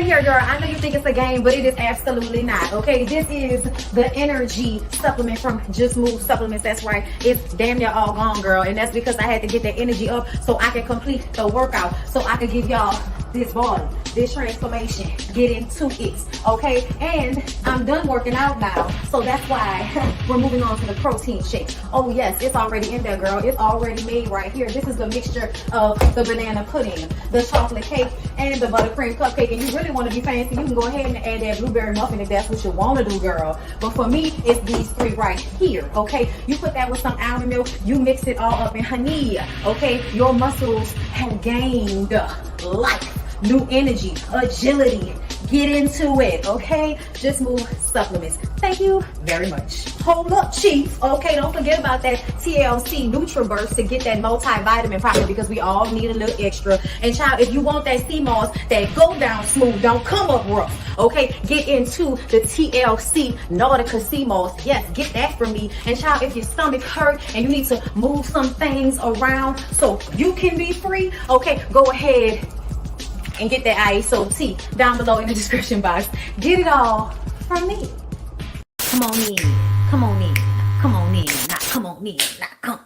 here, girl. I know you think it's a game, but it is absolutely not, okay? This is the energy supplement from Just Move Supplements. That's right. It's damn near all gone, girl. And that's because I had to get that energy up so I can complete the workout, so I can give y'all this body, this transformation, get into it, okay? And I'm done working out now, so that's why we're moving on to the protein shake. Oh yes, it's already in there, girl. It's already made right here. This is the mixture of the banana pudding, the chocolate cake, and the buttercream cupcake. And you really want to be fancy, you can go ahead and add that blueberry muffin if that's what you want to do, girl. But for me, it's these three right here, okay? You put that with some almond milk, you mix it all up in honey, okay? Your muscles have gained life, new energy, agility. Get into it, okay? Just Move Supplements. Thank you very much. Hold up, Chief. Okay, don't forget about that TLC NutriBurst to get that multivitamin problem, because we all need a little extra. And child, if you want that sea moss that go down smooth, don't come up rough, okay? Get into the TLC Nautica sea moss. Yes, get that from me. And child, if your stomach hurt and you need to move some things around so you can be free, okay, go ahead and get that ISO tea down below in the description box. Get it all from me. Come on in, come on in, come on in, not come on in, not come.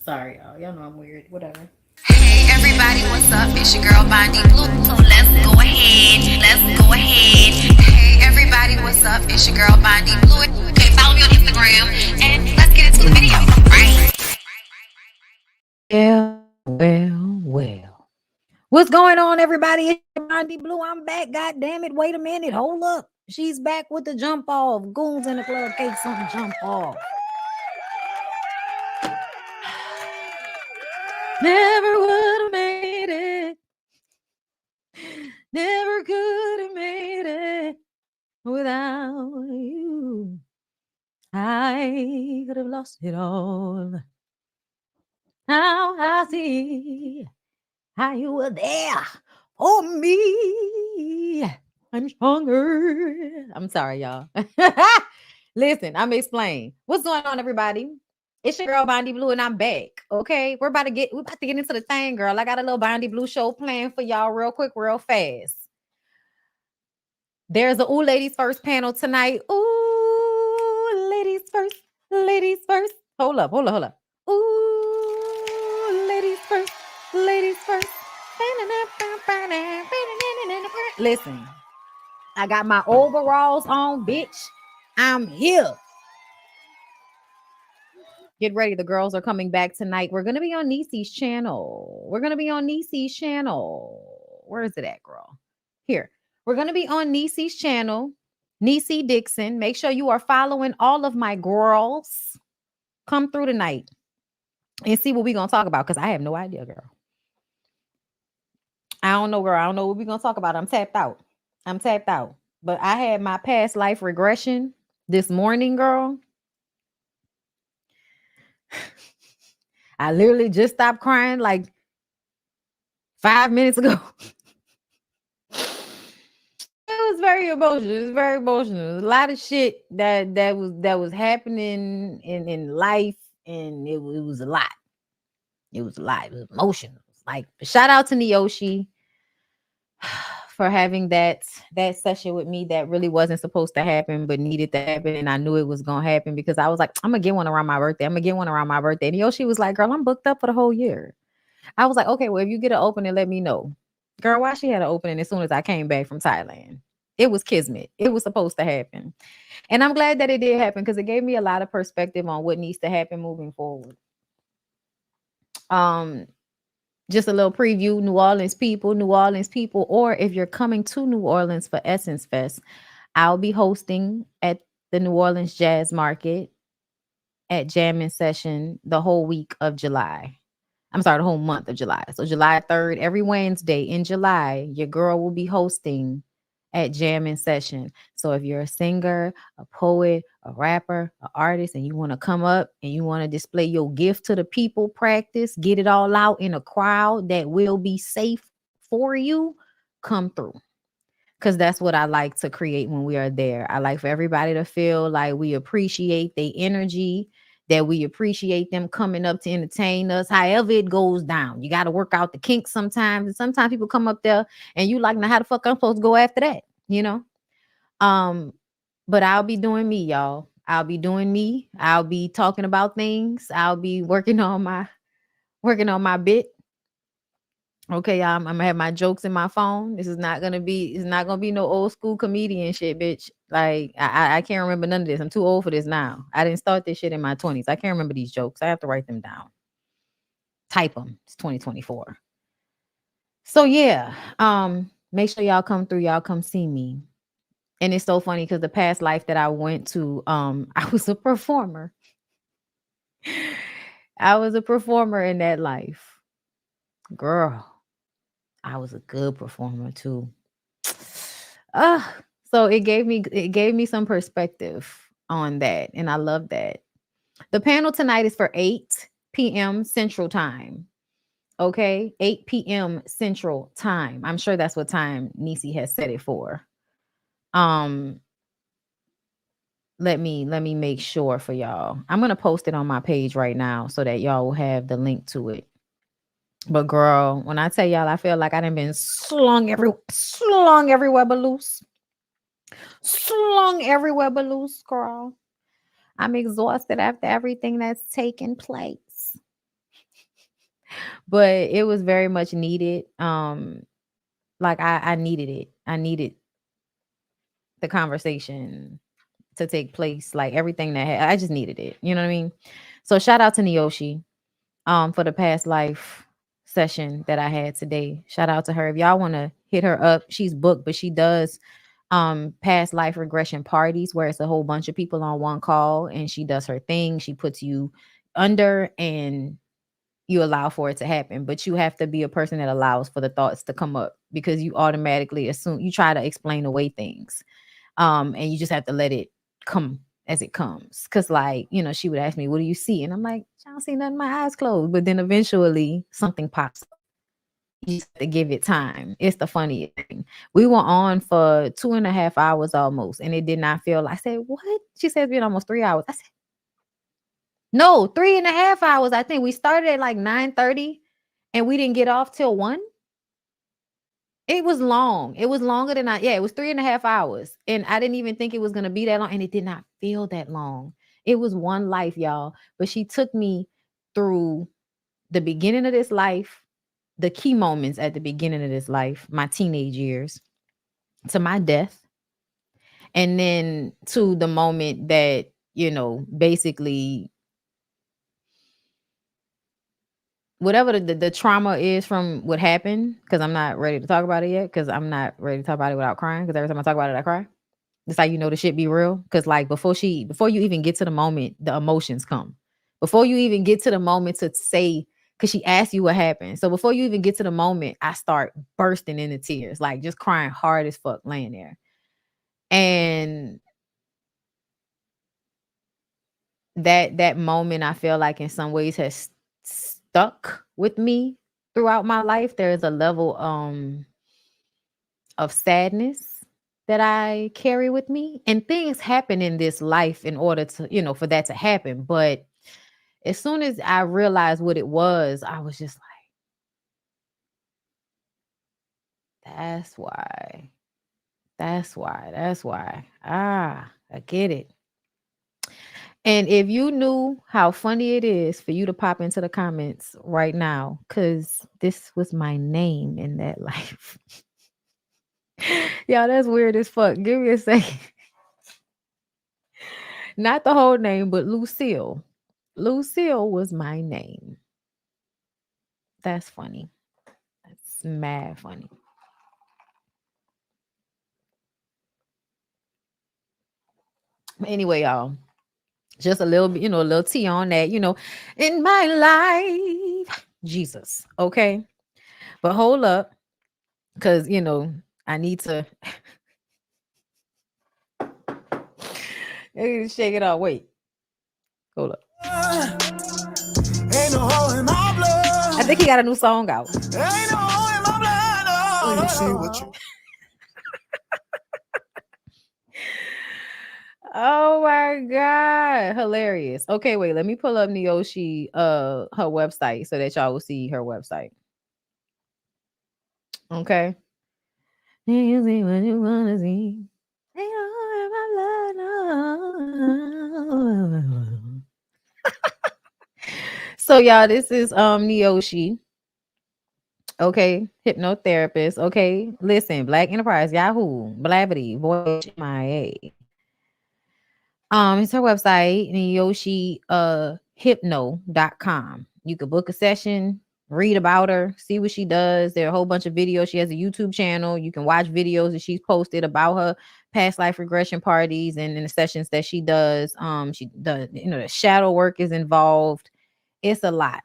Sorry, y'all know I'm weird, whatever. Hey everybody, what's up? It's your girl BondyBlue. So let's go ahead. Hey everybody, what's up? It's your girl BondyBlue. Okay, follow me on Instagram and let's get into the video, right? Well. What's going on, everybody? It's BondyBlue. I'm back. God damn it. Wait a minute. Hold up. She's back with the jump off. Goons in the club cakes on the jump off. Never would have made it. Never could have made it without you. I could have lost it all. Now I see how you were there for me. I'm stronger. I'm sorry, y'all. Listen, I'm explaining. What's going on, everybody? It's your girl BondyBlue, and I'm back. Okay, we're about to get into the thing, girl. I got a little BondyBlue show planned for y'all, real quick, real fast. There's a Ooh Ladies First panel tonight. Ooh, ladies first, ladies first. Hold up. Ooh, ladies first. Ladies first. Listen, I got my overalls on, bitch. I'm here. Get ready. The girls are coming back tonight. We're going to be on Niecy's channel. Where is it at, girl? Here. We're going to be on Niecy's channel, Niecy Dixon. Make sure you are following all of my girls. Come through tonight and see what we're going to talk about, because I have no idea, girl. I don't know, girl. I don't know what we're going to talk about. I'm tapped out. But I had my past life regression this morning, girl. I literally just stopped crying like 5 minutes ago. It was very emotional. A lot of shit that was happening in life, and it was a lot. It was emotional. Like, shout out to Neoshi for having that session with me that really wasn't supposed to happen, but needed to happen. And I knew it was going to happen, because I was like, I'm going to get one around my birthday. And Neoshi was like, girl, I'm booked up for the whole year. I was like, okay, well, if you get an opening, let me know. Girl, why she had an opening as soon as I came back from Thailand? It was kismet. It was supposed to happen. And I'm glad that it did happen, because it gave me a lot of perspective on what needs to happen moving forward. Just a little preview, New Orleans people, or if you're coming to New Orleans for Essence Fest, I'll be hosting at the New Orleans Jazz Market at Jamming Session the whole week of July. I'm sorry, the whole month of July. So July 3rd, every Wednesday in July, your girl will be hosting at Jamming Session. So if you're a singer, a poet, a rapper, an artist, and you want to come up and you want to display your gift to the people, practice, get it all out in a crowd that will be safe for you, come through. Because that's what I like to create when we are there. I like for everybody to feel like we appreciate their energy, that we appreciate them coming up to entertain us. However it goes down, you got to work out the kinks sometimes. And sometimes people come up there and you like, now how the fuck I'm supposed to go after that, you know? But I'll be doing me, y'all. I'll be doing me. I'll be talking about things. I'll be working on my bit. Okay, I'm gonna have my jokes in my phone. It's not gonna be no old school comedian shit, bitch. Like I can't remember none of this. I'm too old for this now. I didn't start this shit in my 20s. I can't remember these jokes. I have to write them down. Type them. It's 2024. So yeah, make sure y'all come through. Y'all come see me. And it's so funny because the past life that I went to, I was a performer. I was a performer in that life. Girl, I was a good performer too. So it gave me some perspective on that. And I love that. The panel tonight is for 8 p.m. Central Time. Okay, 8 p.m. Central Time. I'm sure that's what time Nisi has set it for. Let me make sure for y'all. I'm gonna post it on my page right now so that y'all will have the link to it. But girl, when I tell y'all, I feel like I done been slung everywhere but loose. Slung everywhere but loose, girl. I'm exhausted after everything that's taken place. But it was very much needed. Like I needed it. I needed the conversation to take place, like everything I just needed it. You know what I mean? So shout out to Neoshi for the past life session that I had today. Shout out to her. If y'all want to hit her up, she's booked, but she does past life regression parties where it's a whole bunch of people on one call and she does her thing. She puts you under and you allow for it to happen, but you have to be a person that allows for the thoughts to come up because you automatically assume, you try to explain away things. And you just have to let it come as it comes. Cause like, you know, she would ask me, what do you see? And I'm like, I don't see nothing, my eyes closed. But then eventually something pops up. You just have to give it time. It's the funniest thing. We were on for 2.5 hours almost, and it did not feel like, I said, what? She said it's been almost 3 hours. I said, no, 3.5 hours. I think we started at like 9:30 and we didn't get off till 1. It was long. It was longer than it was 3.5 hours. And I didn't even think it was going to be that long. And it did not feel that long. It was one life, y'all. But she took me through the beginning of this life, the key moments at the beginning of this life, my teenage years, to my death. And then to the moment that, you know, basically whatever the trauma is from what happened, because I'm not ready to talk about it yet, because I'm not ready to talk about it without crying, because every time I talk about it, I cry. That's how you know the shit be real. Because like before you even get to the moment, the emotions come. Before you even get to the moment to say, because she asked you what happened. So before you even get to the moment, I start bursting into tears, like just crying hard as fuck laying there. And that moment, I feel like in some ways has stuck with me throughout my life. There's a level of sadness that I carry with me, and things happen in this life in order to, you know, for that to happen. But as soon as I realized what it was, I was just like, that's why. I get it. And if you knew how funny it is for you to pop into the comments right now, because this was my name in that life. Y'all, that's weird as fuck. Give me a second. Not the whole name, but Lucille. Lucille was my name. That's funny. That's mad funny. Anyway, y'all, just a little bit, you know, a little tea on that, you know, in my life, Jesus. Okay. But hold up, because, you know, I need to shake it out. Wait. Hold up. Ain't no hole in my blood. I think he got a new song out. Ain't no hole in my blood. No. Oh my god, hilarious. Okay, wait, let me pull up Neoshi her website so that y'all will see her website. Okay. You see what you wanna see. So y'all, this is Neoshi. Okay, hypnotherapist. Okay, listen, Black Enterprise, Yahoo, Blabbity, Voyage MIA. It's her website, Yoshi hypno.com. You could book a session, read about her, see what she does. There are a whole bunch of videos. She has a YouTube channel. You can watch videos that she's posted about her past life regression parties and in the sessions that she does. She does, the shadow work is involved. It's a lot.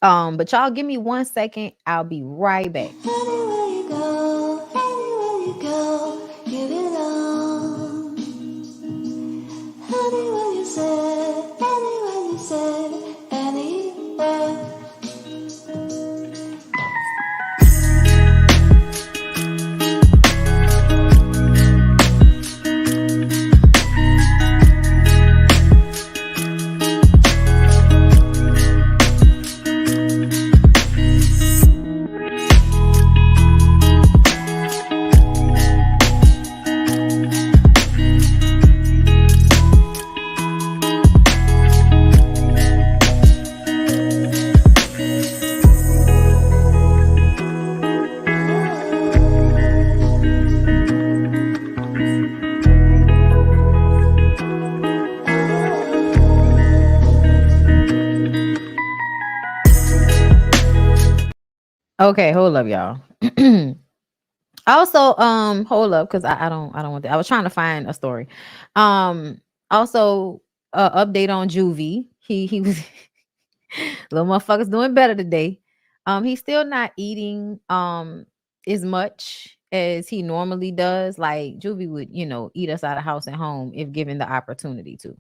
But y'all give me 1 second. I'll be right back. Anywhere you go, give it all. Anywhere you said, anywhere. Okay, hold up, y'all. Also, hold up, because I don't want that. I was trying to find a story. Also, update on Juvie. He was little motherfucker's doing better today. He's still not eating as much as he normally does. Like Juvie would, eat us out of house and home if given the opportunity to.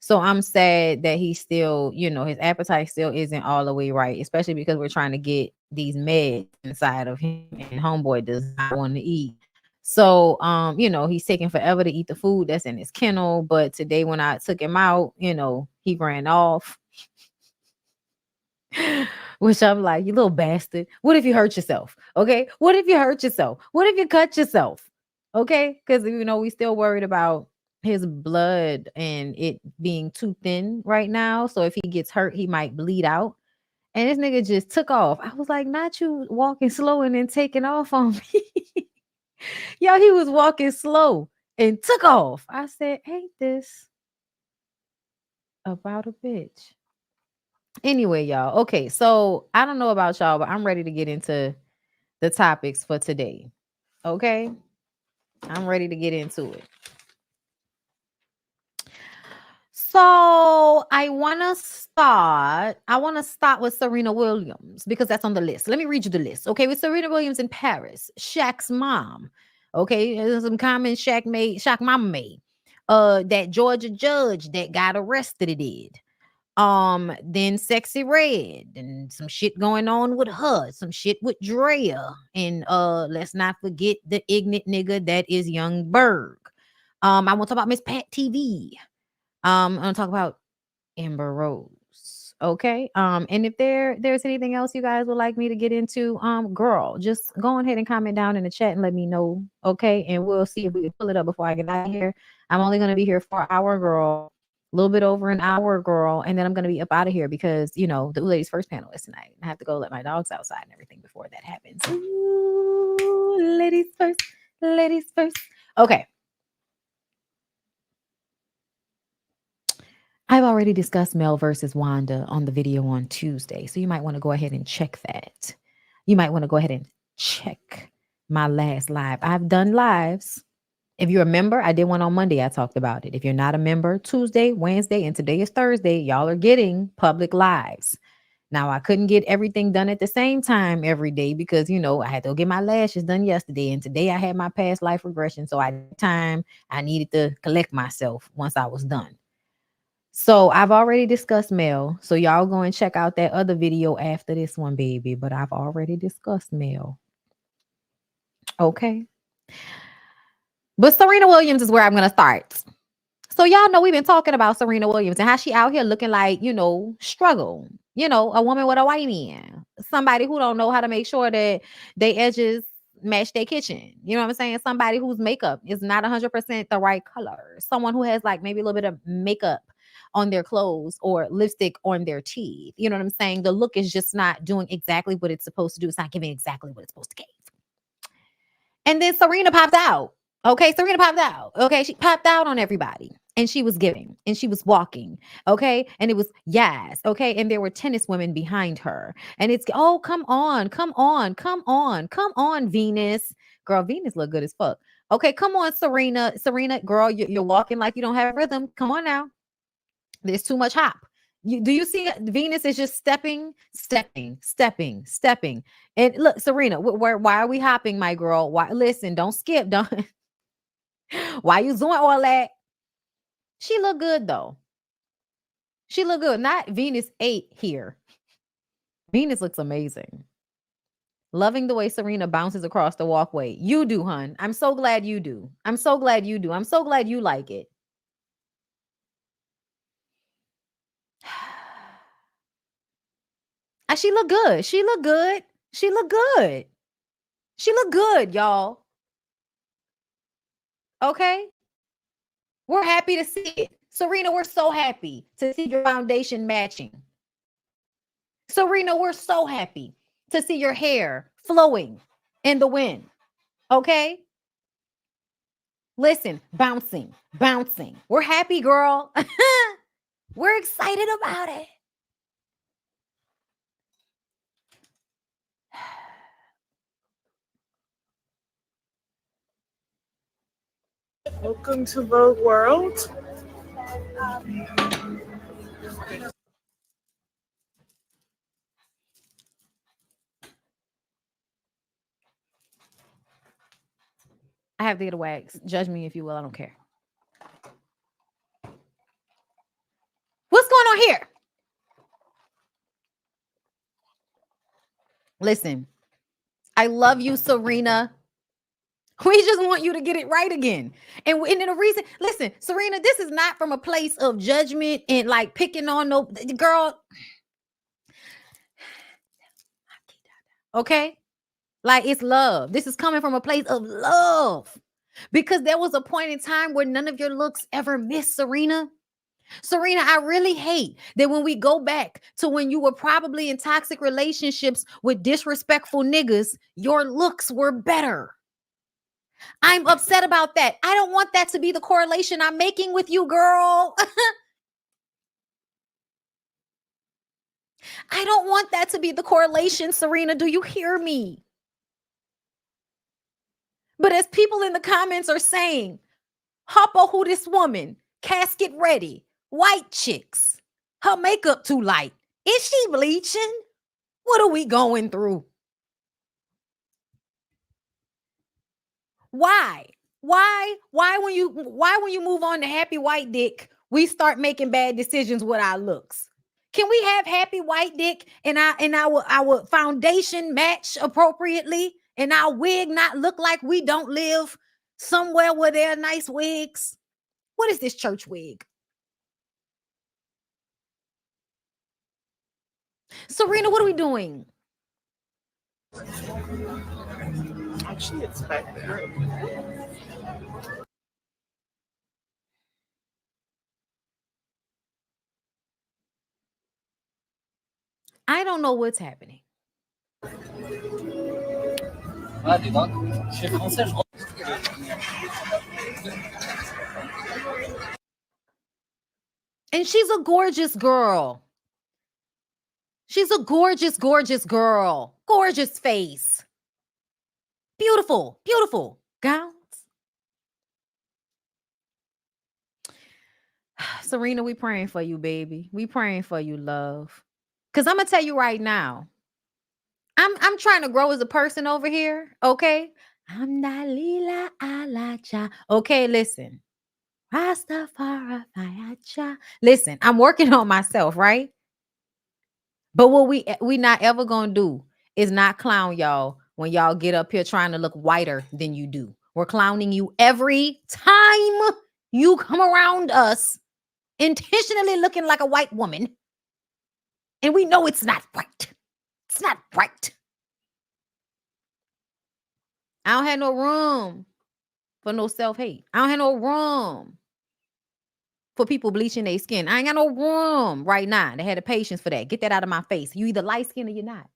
So I'm sad that he's still, his appetite still isn't all the way right, especially because we're trying to get these meds inside of him, and homeboy does not want to eat. So he's taking forever to eat the food that's in his kennel. But today when I took him out, he ran off. Which I'm like, you little bastard. What if you hurt yourself? Okay. What if you hurt yourself? What if you cut yourself? Okay. Because, we still worried about his blood and it being too thin right now. So if he gets hurt, he might bleed out. And this nigga just took off. I was like, not you walking slow and then taking off on me. Yo, he was walking slow and took off. I said, ain't this about a bitch? Anyway, y'all. Okay, so I don't know about y'all, but I'm ready to get into the topics for today. Okay, I'm ready to get into it. So I want to start. I want to start with Serena Williams because that's on the list. Let me read you the list. Okay, with Serena Williams in Paris, Shaq's mom. Okay, there's some comments Shaq mama made. That Georgia judge that got arrested did. Then Sexy Red and some shit going on with her, some shit with Drea, and let's not forget the ignorant nigga that is young Berg. I want to talk about Miss Pat TV. I'm gonna talk about Amber Rose. Okay. And if there's anything else you guys would like me to get into, girl, just go ahead and comment down in the chat and let me know. Okay, and we'll see if we can pull it up before I get out of here. I'm only gonna be here for an hour, girl. A little bit over an hour, girl, and then I'm gonna be up out of here because the Ooh Ladies First panel is tonight. I have to go let my dogs outside and everything before that happens. Ooh, ladies first, ladies first. Okay. I've already discussed Mel versus Wanda on the video on Tuesday, so you might want to go ahead and check that. You might want to go ahead and check my last live. I've done lives. If you're a member, I did one on Monday. I talked about it. If you're not a member, Tuesday, Wednesday, and today is Thursday, y'all are getting public lives. Now, I couldn't get everything done at the same time every day because, I had to go get my lashes done yesterday. And today I had my past life regression. So I needed to collect myself once I was done. So I've already discussed Mel. So y'all go and check out that other video after this one, baby. But I've already discussed Mel. Okay. But Serena Williams is where I'm going to start. So y'all know we've been talking about Serena Williams and how she out here looking like, struggle. A woman with a white man. Somebody who don't know how to make sure that they edges match their kitchen. You know what I'm saying? Somebody whose makeup is not 100% the right color. Someone who has like maybe a little bit of makeup on their clothes or lipstick on their teeth. You know what I'm saying? The look is just not doing exactly what it's supposed to do. It's not giving exactly what it's supposed to give. And then Serena popped out. Okay, Serena popped out. Okay, she popped out on everybody. And she was giving and she was walking. Okay, and it was yes. Okay, and there were tennis women behind her. And it's come on, come on, come on, come on, Venus. Girl, Venus look good as fuck. Okay, come on, Serena. Serena, girl, you're walking like you don't have rhythm. Come on now. There's too much hop. Do you see Venus is just stepping. And look, Serena, why are we hopping, my girl? Why? Listen, don't skip. Don't. Why you doing all that? She look good though. She look good. Not Venus 8 here. Venus looks amazing. Loving the way Serena bounces across the walkway. You do, hun. I'm so glad you do. I'm so glad you do. I'm so glad you like it. She look good. She look good. She look good. She look good, y'all. Okay? We're happy to see it. Serena, we're so happy to see your foundation matching. Serena, we're so happy to see your hair flowing in the wind. Okay? Listen, bouncing. We're happy, girl. We're excited about it. Welcome to Vogue World. I have to get a wax. Judge me if you will. I don't care. What's going on here? Listen, I love you, Serena. We just want you to get it right again. And the reason, listen, Serena, this is not from a place of judgment and like picking on no girl. Okay? Like it's love. This is coming from a place of love. Because there was a point in time where none of your looks ever missed, Serena. Serena, I really hate that when we go back to when you were probably in toxic relationships with disrespectful niggas, your looks were better. I'm upset about that. I don't want that to be the correlation I'm making with you, girl. I don't want that to be the correlation, Serena. Do you hear me? But as people in the comments are saying, Hoppo, who this woman? Casket ready. White chicks. Her makeup too light. Is she bleaching? What are we going through? Why when you move on to happy white dick, we start making bad decisions with our looks? Can we have happy white dick and our foundation match appropriately and our wig not look like we don't live somewhere where there are nice wigs? What is this church wig? Serena, what are we doing? Actually, it's back there. I don't know what's happening. And she's a gorgeous girl. She's a gorgeous, gorgeous girl. Gorgeous face. Beautiful, beautiful gowns. Serena, we praying for you, baby. We praying for you, love. Because I'm going to tell you right now, I'm trying to grow as a person over here, okay? I'm Dalila Alacha. Okay, listen. Rastafari. Listen, I'm working on myself, right? But what we not ever gonna do is not clown y'all when y'all get up here trying to look whiter than you do. We're clowning you every time You come around us intentionally looking like a white woman, and we know it's not right. It's not right. I don't have no room for no self-hate. I don't have no room for people bleaching their skin. I ain't got no room right now to have the patience for that. Get that out of my face. You either light skinned or you're not.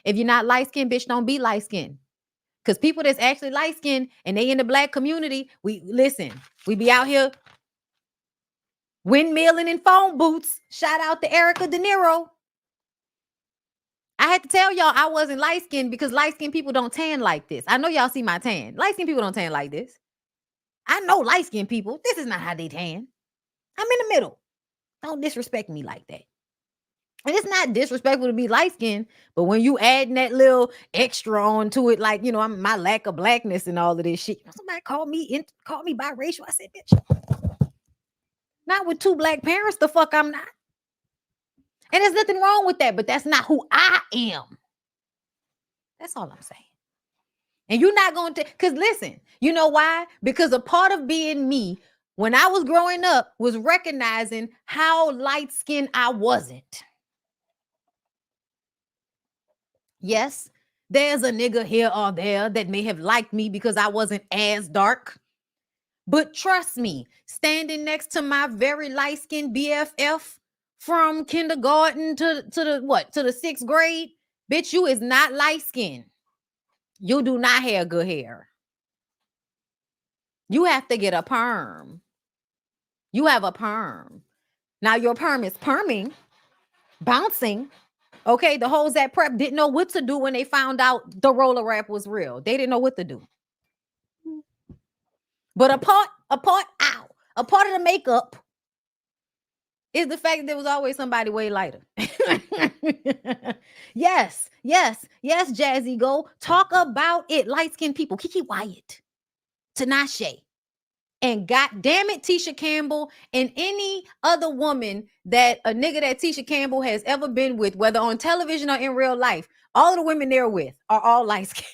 If you're not light skinned, bitch, don't be light skinned. Because people that's actually light skinned and they in the black community, we be out here windmilling in phone booths. Shout out to Erica De Niro. I had to tell y'all I wasn't light skinned because light skinned people don't tan like this. I know y'all see my tan. Light skinned people don't tan like this. I know light skinned people. This is not how they tan. I'm in the middle. Don't disrespect me like that. And it's not disrespectful to be light skinned, but when you adding that little extra onto it, like, you know, I'm my lack of blackness and all of this shit. Somebody called me biracial. I said, bitch, not with two black parents. The fuck I'm not. And there's nothing wrong with that, but that's not who I am. That's all I'm saying. And you're not going to, because listen, you know why? Because a part of being me when I was growing up was recognizing how light skinned I wasn't. Yes, there's a nigga here or there that may have liked me because I wasn't as dark. But trust me, standing next to my very light-skinned BFF from kindergarten to the 6th grade, bitch, you is not light-skinned. You do not have good hair. You have to get a perm. You have a perm. Now your perm is perming, bouncing. Okay, the hoes at prep didn't know what to do when they found out the roller wrap was real. They didn't know what to do. But a part of the makeup is the fact that there was always somebody way lighter. Yes, Jazzy, go talk about it. Light-skinned people, Kiki Wyatt, Tinashe, and God damn it, Tisha Campbell, and any other woman that a nigga that Tisha Campbell has ever been with, whether on television or in real life, all of the women they're with are all light-skinned.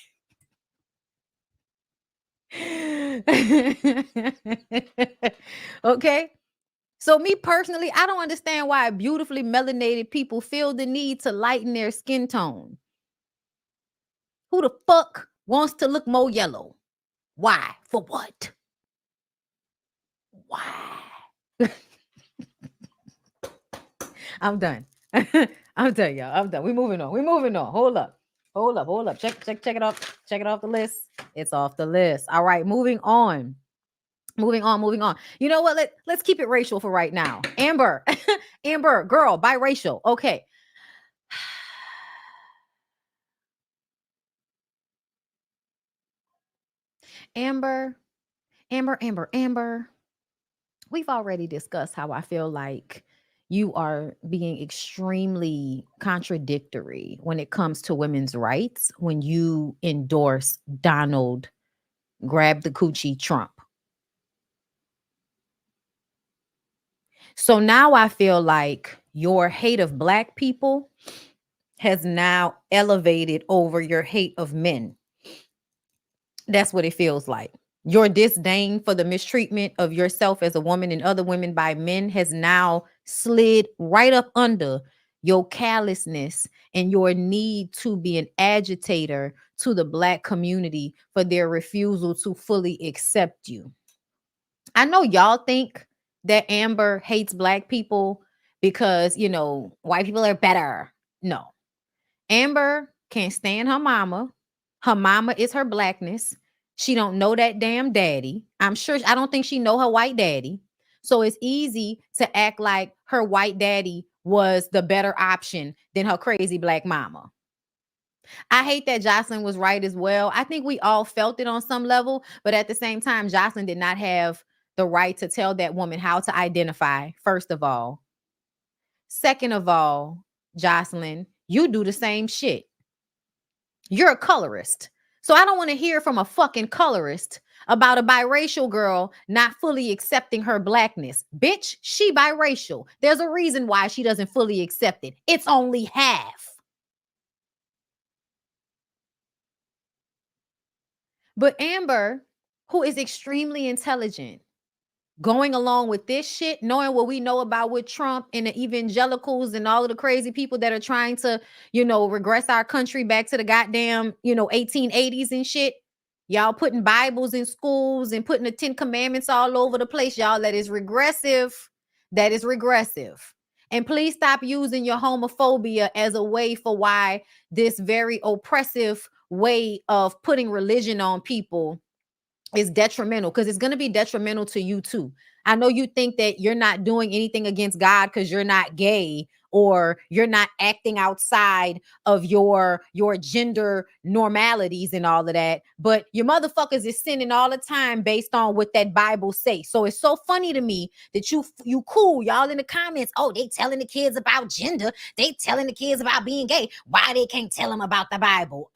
Okay. So me personally, I don't understand why beautifully melanated people feel the need to lighten their skin tone. Who the fuck wants to look more yellow? Why? For what? Why? I'm done. I'm done, y'all. I'm done. We're moving on. Hold up. Check it off. Check it off the list. It's off the list. All right, moving on. You know what? Let's keep it racial for right now. Amber, girl, biracial. Okay. Amber. We've already discussed how I feel like you are being extremely contradictory when it comes to women's rights when you endorse Donald grab the coochie Trump. So now I feel like your hate of black people has now elevated over your hate of men. That's what it feels like. Your disdain for the mistreatment of yourself as a woman and other women by men has now slid right up under your callousness and your need to be an agitator to the black community for their refusal to fully accept you. I know y'all think that Amber hates black people because, you know, white people are better. No. Amber can't stand her mama. Her mama is her blackness. She don't know that damn daddy. I don't think she know her white daddy. So it's easy to act like her white daddy was the better option than her crazy black mama. I hate that Jocelyn was right as well. I think we all felt it on some level, but at the same time, Jocelyn did not have the right to tell that woman how to identify, first of all. Second of all, Jocelyn, you do the same shit. You're a colorist. So I don't want to hear from a fucking colorist about a biracial girl not fully accepting her blackness. Bitch, she biracial. There's a reason why she doesn't fully accept it. It's only half. But Amber, who is extremely intelligent, going along with this shit, knowing what we know about with Trump and the evangelicals and all of the crazy people that are trying to, regress our country back to the goddamn, 1880s and shit. Y'all putting Bibles in schools and putting the 10 Commandments all over the place. Y'all, that is regressive. That is regressive. And please stop using your homophobia as a way for why this very oppressive way of putting religion on people is detrimental, because it's going to be detrimental to you too. I know you think that you're not doing anything against God because you're not gay or you're not acting outside of your gender normalities and all of that, but your motherfuckers is sinning all the time based on what that Bible say. So it's so funny to me that you cool, y'all in the comments, oh, they telling the kids about gender, they telling the kids about being gay. Why they can't tell them about the Bible?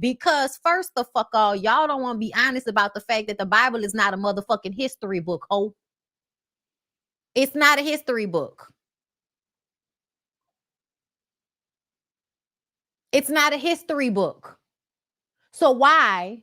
Because first the fuck all, y'all don't want to be honest about the fact that the Bible is not a motherfucking history book, ho. It's not a history book. It's not a history book. So why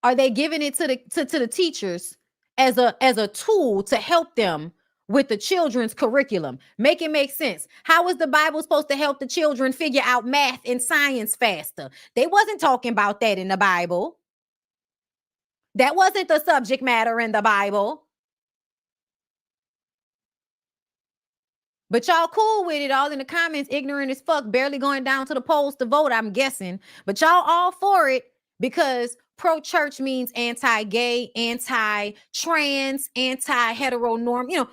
are they giving it to the teachers as a tool to help them with the children's curriculum? Make it make sense. How is the Bible supposed to help the children figure out math and science faster? They wasn't talking about that in the Bible. That wasn't the subject matter in the Bible. But y'all cool with it, all in the comments, ignorant as fuck, barely going down to the polls to vote, I'm guessing. But y'all all for it because pro-church means anti-gay, anti-trans, anti-heteronorm.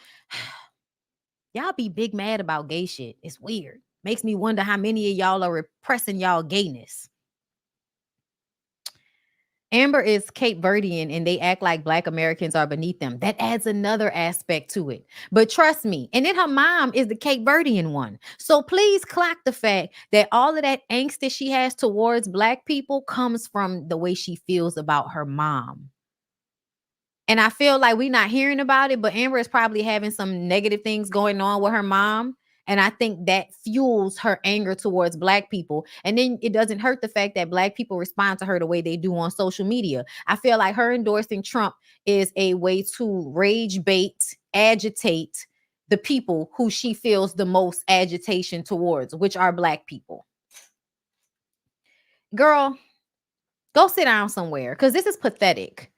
Y'all be big mad about gay shit. It's weird. Makes me wonder how many of y'all are repressing y'all gayness. Amber is Cape Verdean and they act like Black Americans are beneath them. That adds another aspect to it. But trust me, and then her mom is the Cape Verdean one. So please clock the fact that all of that angst that she has towards Black people comes from the way she feels about her mom. And I feel like we're not hearing about it, but Amber is probably having some negative things going on with her mom. And I think that fuels her anger towards Black people. And then it doesn't hurt the fact that Black people respond to her the way they do on social media. I feel like her endorsing Trump is a way to rage bait, agitate the people who she feels the most agitation towards, which are Black people. Girl, go sit down somewhere because this is pathetic.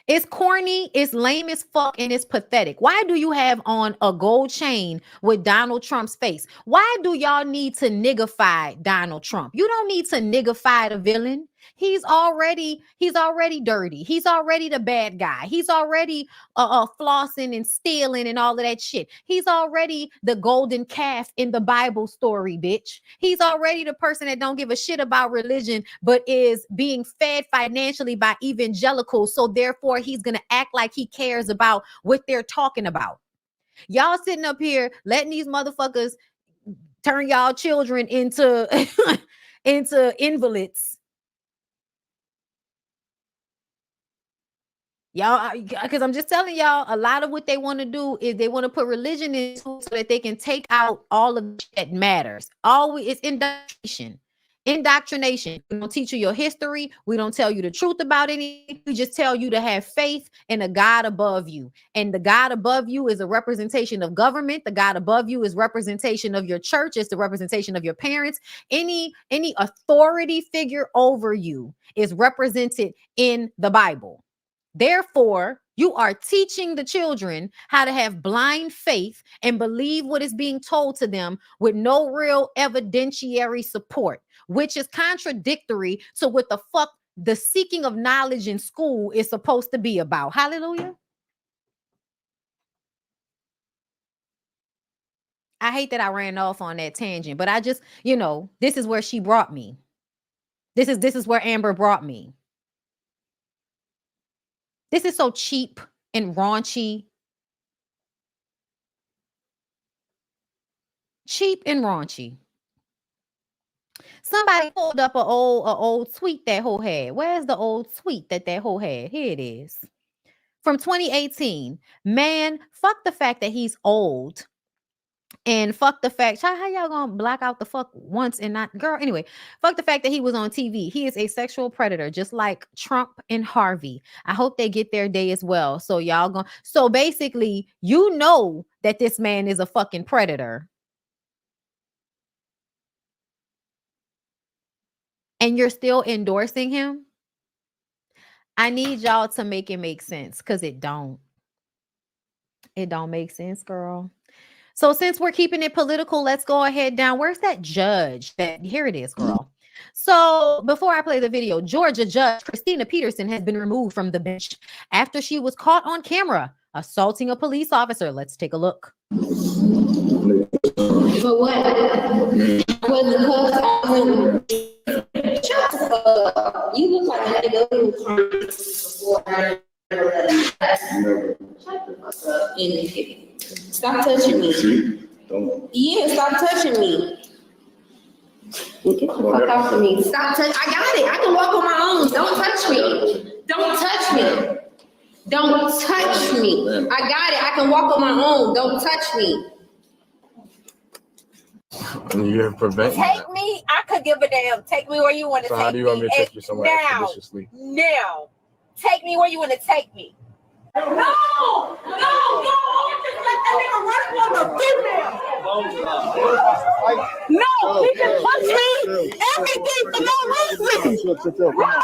It's corny, it's lame as fuck, and it's pathetic. Why do you have on a gold chain with Donald Trump's face? Why do y'all need to niggify Donald Trump? You don't need to niggify the villain. He's already dirty. He's already the bad guy. He's already flossing and stealing and all of that shit. He's already the golden calf in the Bible story, bitch. He's already the person that don't give a shit about religion, but is being fed financially by evangelicals. So therefore, he's going to act like he cares about what they're talking about. Y'all sitting up here letting these motherfuckers turn y'all children into invalids. Y'all, because I'm just telling y'all, a lot of what they want to do is they want to put religion in so that they can take out all of that matters. Always, it's indoctrination. Indoctrination. We don't teach you your history. We don't tell you the truth about anything. We just tell you to have faith in a God above you. And the God above you is a representation of government. The God above you is representation of your church. It's the representation of your parents. Any authority figure over you is represented in the Bible. Therefore, you are teaching the children how to have blind faith and believe what is being told to them with no real evidentiary support, which is contradictory to what the fuck the seeking of knowledge in school is supposed to be about. Hallelujah. I hate that I ran off on that tangent, but I just, this is where she brought me. This is where Amber brought me. This is so cheap and raunchy. Cheap and raunchy. Somebody pulled up a old tweet that hoe had. Where's the old tweet that hoe had? Here it is. From 2018. Man, fuck the fact that he's old. And fuck the fact, how y'all gonna block out the fuck once and not, girl? Anyway, fuck the fact that he was on TV. He is a sexual predator, just like Trump and Harvey. I hope they get their day as well. So y'all gonna, so basically, you know that this man is a fucking predator. And you're still endorsing him? I need y'all to make it make sense, because it don't. It don't make sense, girl. So since we're keeping it political, let's go ahead down. Where's that judge? Here it is, girl. So before I play the video, Georgia Judge Christina Peterson has been removed from the bench after she was caught on camera assaulting a police officer. Let's take a look. For what? I wasn't cuffed. Shut the fuck up. You look like a nigga who was trying to shut the fuck up. Stop touching me. Yeah, stop touching me. Get the fuck off of me. Stop touching. I got it. I can walk on my own. Don't touch me. Don't touch me. Don't touch me. I got it. I can walk on my own. Don't touch me. You're preventing. Take me. I could give a damn. Take me where you want to take me. So how do you want me to take you somewhere expeditiously? Now. Take me where you want to take me. No! No! No! Just let that nigga run from the female. No! He can touch me. Everything for no reason. Why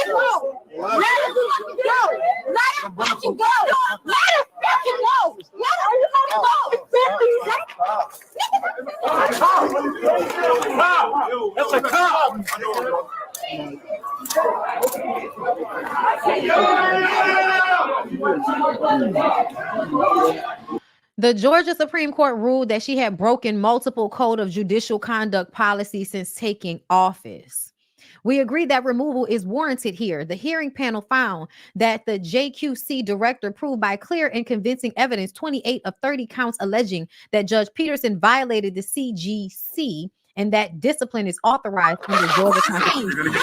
go? Let him fucking go. Let him fucking go. Let him fucking go. Let him go. That's a cop. The Georgia Supreme Court ruled that she had broken multiple code of judicial conduct policies since taking office. We agree that removal is warranted here. The hearing panel found that the JQC director proved by clear and convincing evidence 28 of 30 counts alleging that Judge Peterson violated the CGC and that discipline is authorized under Georgia Constitution.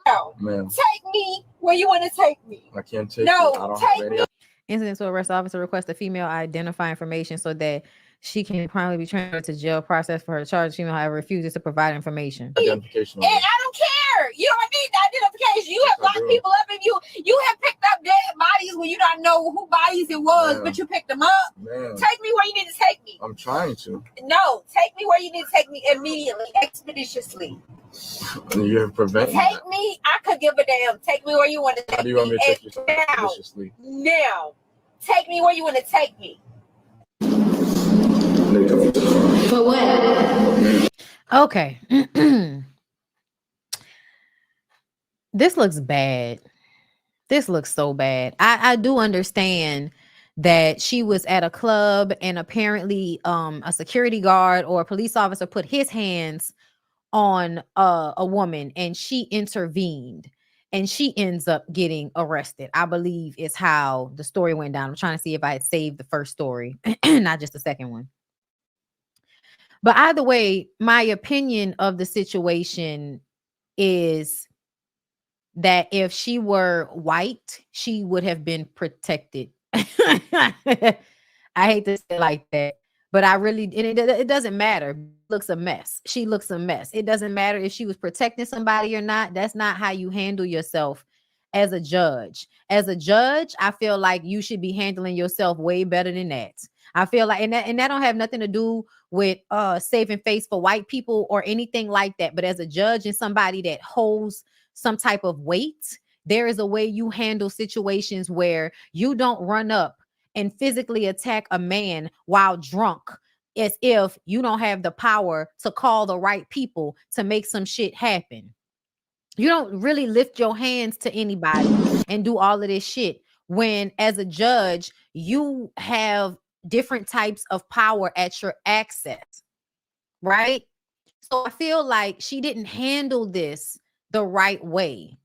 No. Take me where you want to take me. I can't take no, you. I don't take have me. any. Incident to arrest officer requests a female identify information so that she can probably be transferred to jail process for her charge. Female, however, refuses to provide information. Identification. And I don't care. You don't need the identification. You have locked people up and you have picked up dead bodies when you don't know who bodies it was, but you picked them up. Take me where you need to take me. I'm trying to. No, take me where you need to take me immediately, expeditiously. You're preventing. Take me. I could give a damn. Take me where you want to take me. How do you want me to take you now? expeditiously? Now. Take me where you want to take me. For what? Okay. This looks bad. This looks so bad. I do understand that she was at a club and apparently a security guard or a police officer put his hands on a woman and she intervened and she ends up getting arrested. I believe is how the story went down. I'm trying to see if I had saved the first story, not just the second one. But either way, my opinion of the situation is that if she were white, she would have been protected. I hate to say it like that, but I really, and it doesn't matter. Looks a mess. She looks a mess. It doesn't matter if she was protecting somebody or not. That's not how you handle yourself as a judge. As a judge, I feel like you should be handling yourself way better than that. I feel like, and that don't have nothing to do with saving face for white people or anything like that. But as a judge and somebody that holds some type of weight, there is a way you handle situations where you don't run up and physically attack a man while drunk, as if you don't have the power to call the right people to make some shit happen. You don't really lift your hands to anybody and do all of this shit when, as a judge, you have different types of power at your access, right? So I feel like she didn't handle this the right way.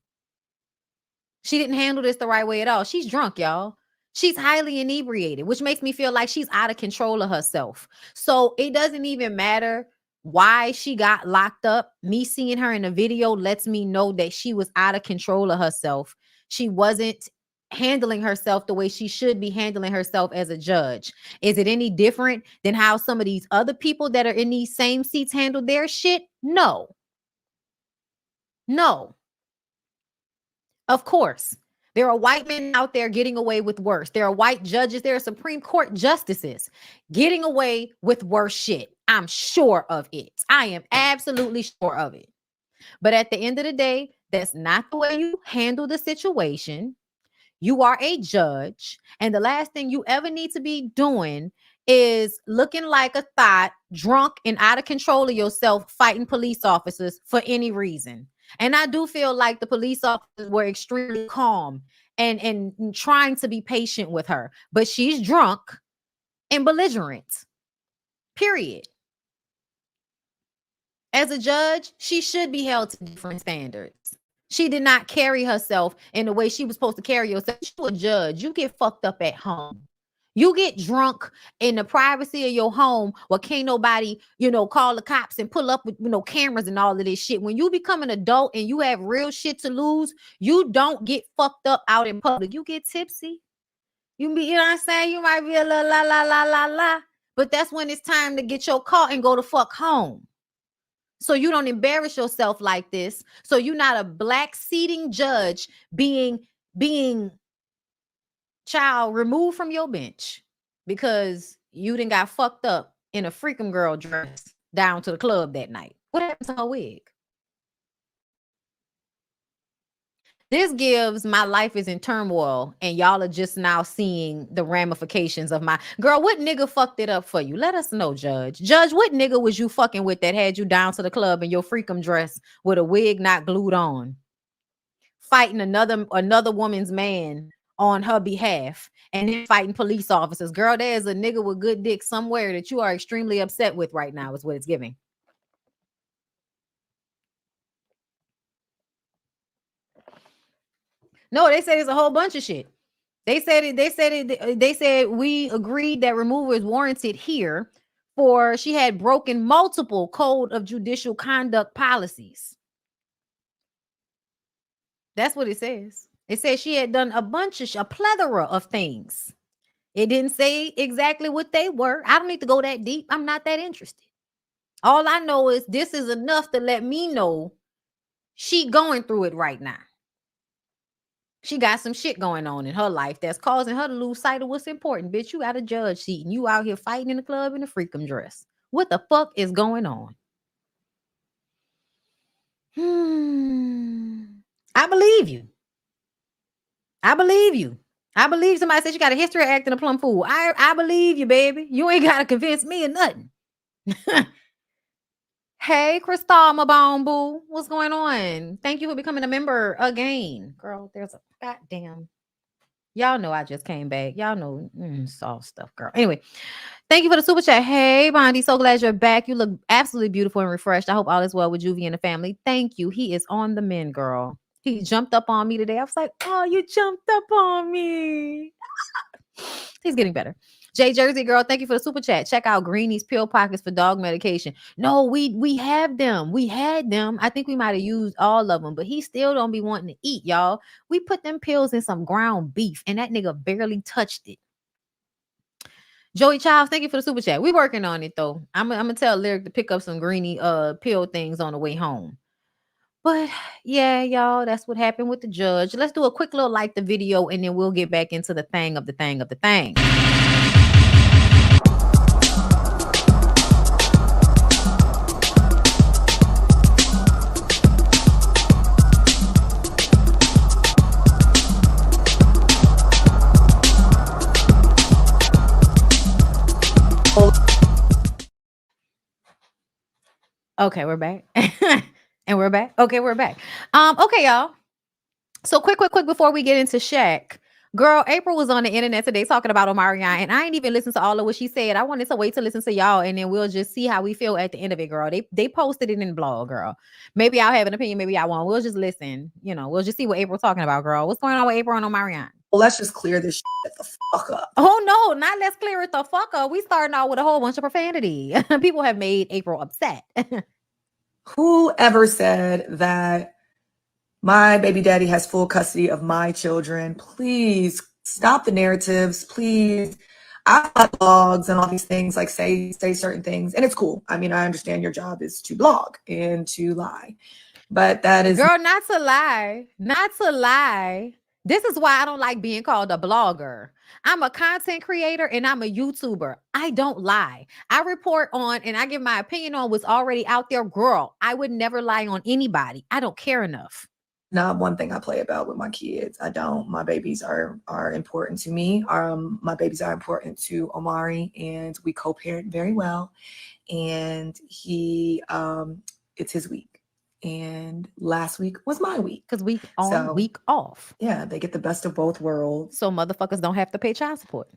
She didn't handle this the right way at all. She's drunk, y'all. She's highly inebriated, which makes me feel like she's out of control of herself. So it doesn't even matter why she got locked up. Me seeing her in a video lets me know that she was out of control of herself. She wasn't handling herself the way she should be handling herself as a judge. Is it any different than how some of these other people that are in these same seats handle their shit? No. No. Of course. There are white men out there getting away with worse. There are white judges. There are Supreme Court justices getting away with worse shit. I'm sure of it. I am absolutely sure of it. But at the end of the day, that's not the way you handle the situation. You are a judge. And the last thing you ever need to be doing is looking like a thought, drunk and out of control of yourself, fighting police officers for any reason. And I do feel like the police officers were extremely calm and trying to be patient with her. But she's drunk and belligerent. Period. As a judge, she should be held to different standards. She did not carry herself in the way she was supposed to carry herself. You're a judge. You get fucked up at home. You get drunk in the privacy of your home where can't nobody, call the cops and pull up with, cameras and all of this shit. When you become an adult and you have real shit to lose, you don't get fucked up out in public. You get tipsy. You know what I'm saying? You might be a la la la la la la, but that's when it's time to get your car and go the fuck home. So you don't embarrass yourself like this. So you're not a black seating judge being child removed from your bench because you done got fucked up in a freaking girl dress down to the club that night. What happened to her wig? This gives my life is in turmoil and y'all are just now seeing the ramifications of my girl. What nigga fucked it up for you? Let us know, Judge. Judge, what nigga was you fucking with that had you down to the club in your freakum dress with a wig not glued on, fighting another woman's man on her behalf and then fighting police officers? Girl, there's a nigga with good dick somewhere that you are extremely upset with right now is what it's giving. No, they said it's a whole bunch of shit. They said we agreed that removal is warranted here for she had broken multiple code of judicial conduct policies. That's what it says. It says she had done a plethora of things. It didn't say exactly what they were. I don't need to go that deep. I'm not that interested. All I know is this is enough to let me know she going through it right now. She got some shit going on in her life that's causing her to lose sight of what's important. Bitch, you got a judge seat and you out here fighting in the club in a freakum dress. What the fuck is going on? I believe you. I believe you. I believe somebody said you got a history of acting a plum fool. I believe you, baby. You ain't got to convince me of nothing. Hey, Crystal Mabombu, what's going on? Thank you for becoming a member again. Girl, there's a goddamn... Y'all know I just came back. Y'all know soft stuff, girl. Anyway, thank you for the super chat. Hey, Bondi, so glad you're back. You look absolutely beautiful and refreshed. I hope all is well with Juvie and the family. Thank you. He is on the mend, girl. He jumped up on me today. I was like, oh, you jumped up on me. He's getting better. Jay Jersey girl, thank you for the super chat. Check out Greenie's pill pockets for dog medication. No, we have them. We had them. I think we might have used all of them, but he still don't be wanting to eat, y'all. We put them pills in some ground beef, and that nigga barely touched it. Joey Childs, thank you for the super chat. We working on it though. I'm gonna tell Lyric to pick up some Greenie pill things on the way home. But yeah, y'all, that's what happened with the judge. Let's do a quick little like the video, and then we'll get back into the thing of the thing of the thing. Okay, we're back. And we're back. Okay, we're back. Okay, y'all. So quick before we get into Shaq. Girl, Apryl was on the internet today talking about Amari, and I ain't even listened to all of what she said. I wanted to wait to listen to y'all, and then we'll just see how we feel at the end of it, girl. They posted it in the blog, girl. Maybe I'll have an opinion, maybe I won't. We'll just listen. We'll just see what Apryl talking about, girl. What's going on with Apryl and Amari? Well, let's just clear this shit the fuck up. Oh, no, not let's clear it the fuck up. We starting out with a whole bunch of profanity. People have made Apryl upset. Whoever said that My baby daddy has full custody of my children. Please stop the narratives. Please. I like blogs and all these things, like say certain things, and it's cool. I mean, I understand your job is to blog and to lie, but that is Girl, not to lie. Not to lie. This is why I don't like being called a blogger. I'm a content creator and I'm a YouTuber. I don't lie. I report on and I give my opinion on what's already out there. Girl, I would never lie on anybody. I don't care enough. not one thing I play about with my kids. I don't. My babies are important to me. My babies are important to Amari, and we co-parent very well. And he, it's his week, and last week was my week because week on, week off. Yeah, they get the best of both worlds. So motherfuckers don't have to pay child support.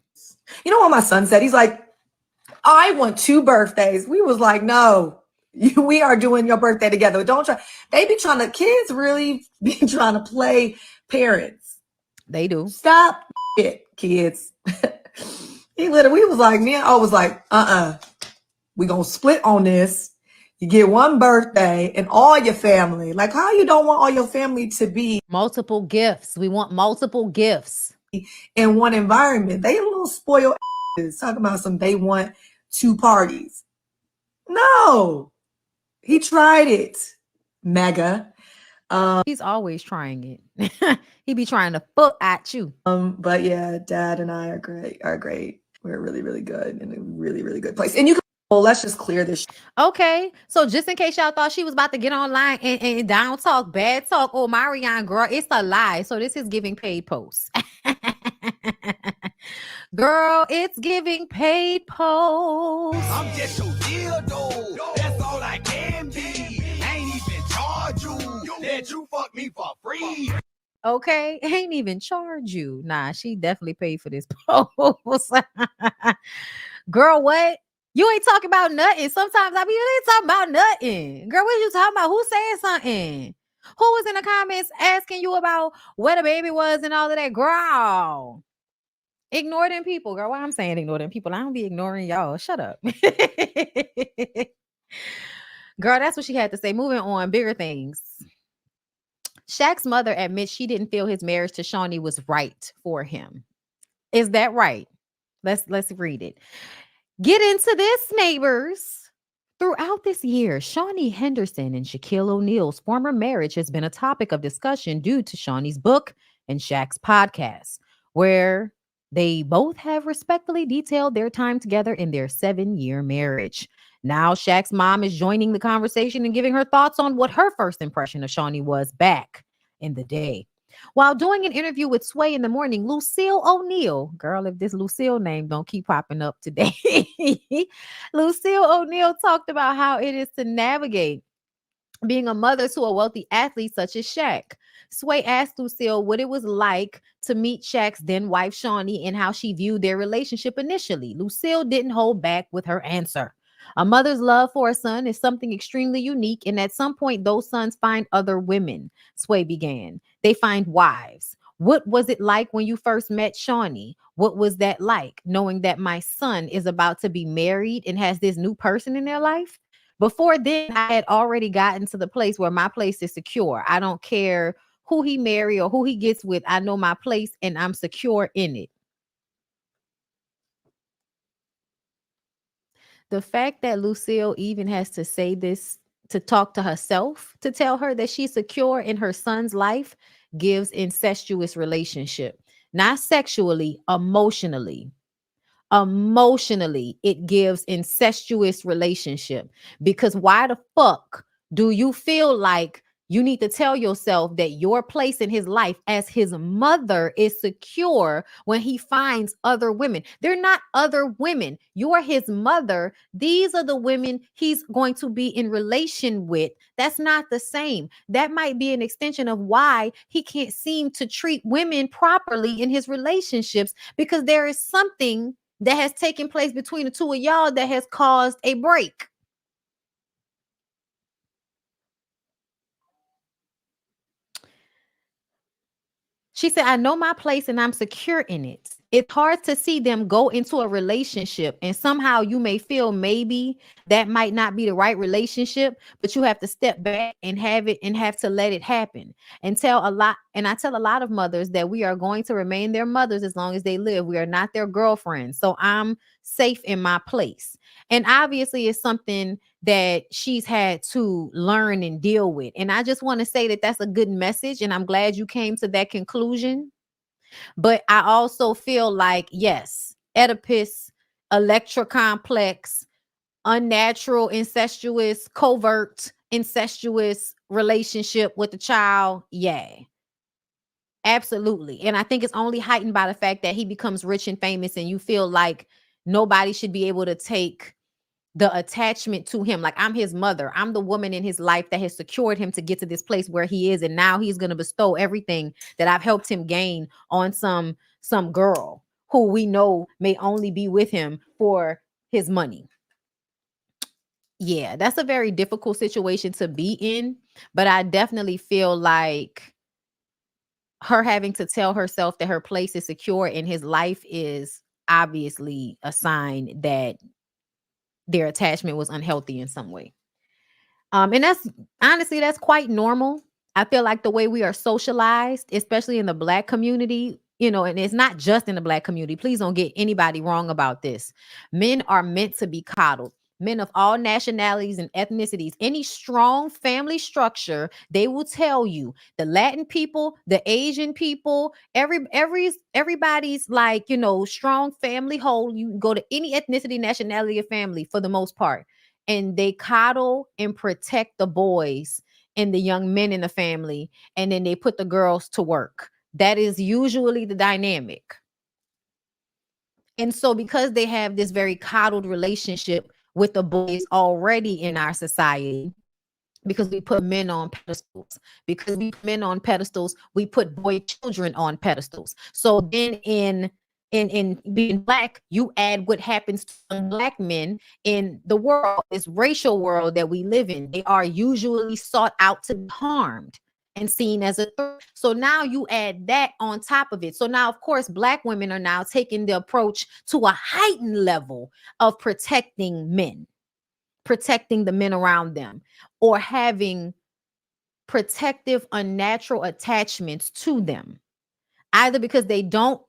You know what my son said? He's like, I want 2 birthdays. We was like, no. We are doing your birthday together. Don't try. They be trying to, kids really be trying to play parents. They do. Stop it, kids. He literally was like, me and O was like, we gonna split on this. You get 1 birthday and all your family. Like, how you don't want all your family to be multiple gifts? We want multiple gifts in one environment. They a little spoiled talking about some, they want 2 parties. No. He tried it, Mega. He's always trying it. He be trying to fuck at you. But yeah, Dad and I are great. We're really, really good in a really, really good place. And you can, well, let's just clear this. Okay, so just in case y'all thought she was about to get online and down talk, bad talk, oh, Marianne, girl, it's a lie. So this is giving paid posts. Girl, it's giving paid posts. I'm just your dildo. That's all I can be. Ain't even charge you. Let you fuck me for free. Okay, ain't even charge you. Nah, she definitely paid for this post. Girl, what? You ain't talking about nothing. Sometimes I mean, you ain't talking about nothing. Girl, what you talking about? Who said something? Who was in the comments asking you about where the baby was and all of that? Girl. Ignore them people, girl. Why I'm saying ignore them people? I don't be ignoring y'all. Shut up. Girl, that's what she had to say. Moving on, bigger things. Shaq's mother admits she didn't feel his marriage to Shawnee was right for him. Is that right? Let's read it. Get into this, neighbors. Throughout this year, Shawnee Henderson and Shaquille O'Neal's former marriage has been a topic of discussion due to Shawnee's book and Shaq's podcast, where they both have respectfully detailed their time together in their 7-year marriage. Now, Shaq's mom is joining the conversation and giving her thoughts on what her first impression of Shawnee was back in the day. While doing an interview with Sway in the Morning, Lucille O'Neal, girl, if this Lucille name don't keep popping up today, Lucille O'Neal talked about how it is to navigate being a mother to a wealthy athlete such as Shaq. Sway asked Lucille what it was like to meet Shaq's then wife Shawnee and how she viewed their relationship initially. Lucille didn't hold back with her answer. A mother's love for a son is something extremely unique, and at some point, those sons find other women, Sway began. They find wives. What was it like when you first met Shawnee? What was that like, knowing that my son is about to be married and has this new person in their life? Before then, I had already gotten to the place where my place is secure. I don't care who he marry or who he gets with. I know my place and I'm secure in it. The fact that Lucille even has to say this to talk to herself, to tell her that she's secure in her son's life, gives incestuous relationship. Not sexually, emotionally. Emotionally, it gives incestuous relationship. Because why the fuck do you feel like you need to tell yourself that your place in his life as his mother is secure when he finds other women? They're not other women. You're his mother. These are the women he's going to be in relation with. That's not the same. That might be an extension of why he can't seem to treat women properly in his relationships, because there is something that has taken place between the two of y'all that has caused a break. She said, I know my place and I'm secure in it. it's hard to see them go into a relationship and somehow you may feel maybe that might not be the right relationship, but you have to step back and have to let it happen. And I tell a lot of mothers that we are going to remain their mothers as long as they live. We are not their girlfriends. So I'm safe in my place. And obviously it's something that she's had to learn and deal with. And I just want to say that that's a good message. And I'm glad you came to that conclusion. But I also feel like, yes, Oedipus, Electra complex, unnatural, incestuous, covert, incestuous relationship with the child. Yeah, absolutely. And I think it's only heightened by the fact that he becomes rich and famous and you feel like nobody should be able to take the attachment to him. Like, I'm his mother. I'm the woman in his life that has secured him to get to this place where he is. And now he's going to bestow everything that I've helped him gain on some girl who we know may only be with him for his money. Yeah, that's a very difficult situation to be in. But I definitely feel like her having to tell herself that her place is secure in his life is obviously a sign that their attachment was unhealthy in some way. And that's honestly, that's quite normal. I feel like the way we are socialized, especially in the Black community, and it's not just in the Black community. Please don't get anybody wrong about this. Men are meant to be coddled. Men of all nationalities and ethnicities, any strong family structure, they will tell you the Latin people, the Asian people, everybody's like, strong family whole. You go to any ethnicity, nationality, or family for the most part, and they coddle and protect the boys and the young men in the family, and then they put the girls to work. That is usually the dynamic. And so because they have this very coddled relationship with the boys already in our society, because we put men on pedestals, we put boy children on pedestals. So then in being Black, you add what happens to Black men in the world, this racial world that we live in. They are usually sought out to be harmed and seen as a threat. So now you add that on top of it. So now, of course, Black women are now taking the approach to a heightened level of protecting men, protecting the men around them, or having protective, unnatural attachments to them, either because they don't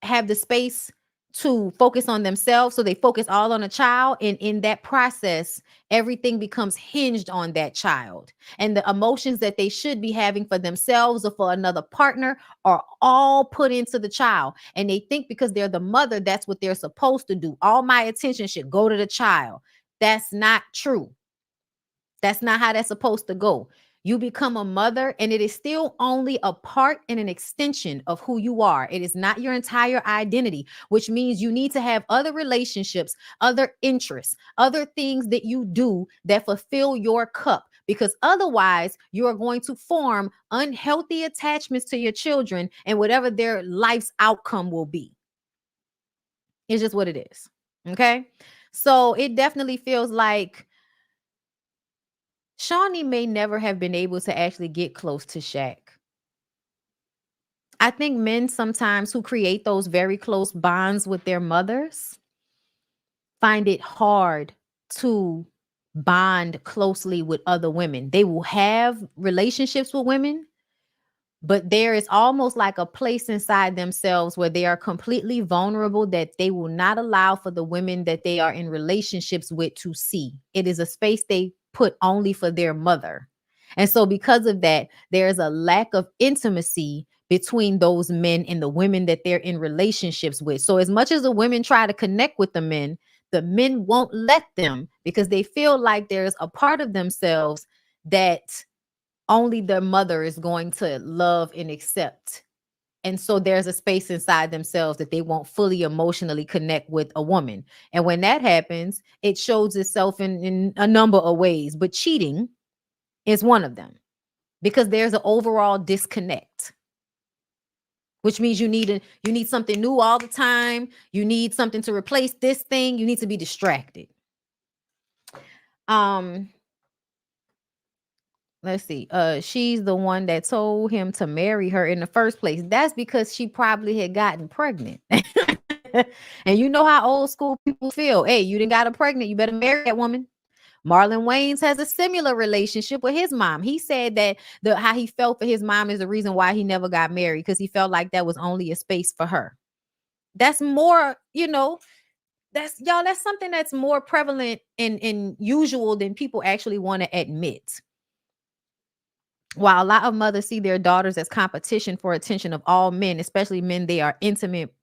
have the space to focus on themselves, so they focus all on a child, and in that process everything becomes hinged on that child, and the emotions that they should be having for themselves or for another partner are all put into the child, and they think because they're the mother, that's what they're supposed to do. All my attention should go to the child. That's not true. That's not how that's supposed to go. You become a mother, and it is still only a part and an extension of who you are. It is not your entire identity, which means you need to have other relationships, other interests, other things that you do that fulfill your cup, because otherwise you are going to form unhealthy attachments to your children and whatever their life's outcome will be. It's just what it is. Okay. So it definitely feels like Shawnee may never have been able to actually get close to Shaq. I think men sometimes who create those very close bonds with their mothers find it hard to bond closely with other women. They will have relationships with women, but there is almost like a place inside themselves where they are completely vulnerable that they will not allow for the women that they are in relationships with to see. It is a space they put only for their mother. And so because of that, there's a lack of intimacy between those men and the women that they're in relationships with. So as much as the women try to connect with the men won't let them, because they feel like there's a part of themselves that only their mother is going to love and accept. And so there's a space inside themselves that they won't fully emotionally connect with a woman. And when that happens, it shows itself in a number of ways, but cheating is one of them, because there's an overall disconnect, which means you need something new all the time. You need something to replace this thing. You need to be distracted. let's see. She's the one that told him to marry her in the first place. That's because she probably had gotten pregnant. And you know how old school people feel. Hey, you didn't got her pregnant. You better marry that woman. Marlon Wayans has a similar relationship with his mom. He said that how he felt for his mom is the reason why he never got married, because he felt like that was only a space for her. That's more, that's something that's more prevalent and usual than people actually want to admit. While a lot of mothers see their daughters as competition for attention of all men, especially men they are intimate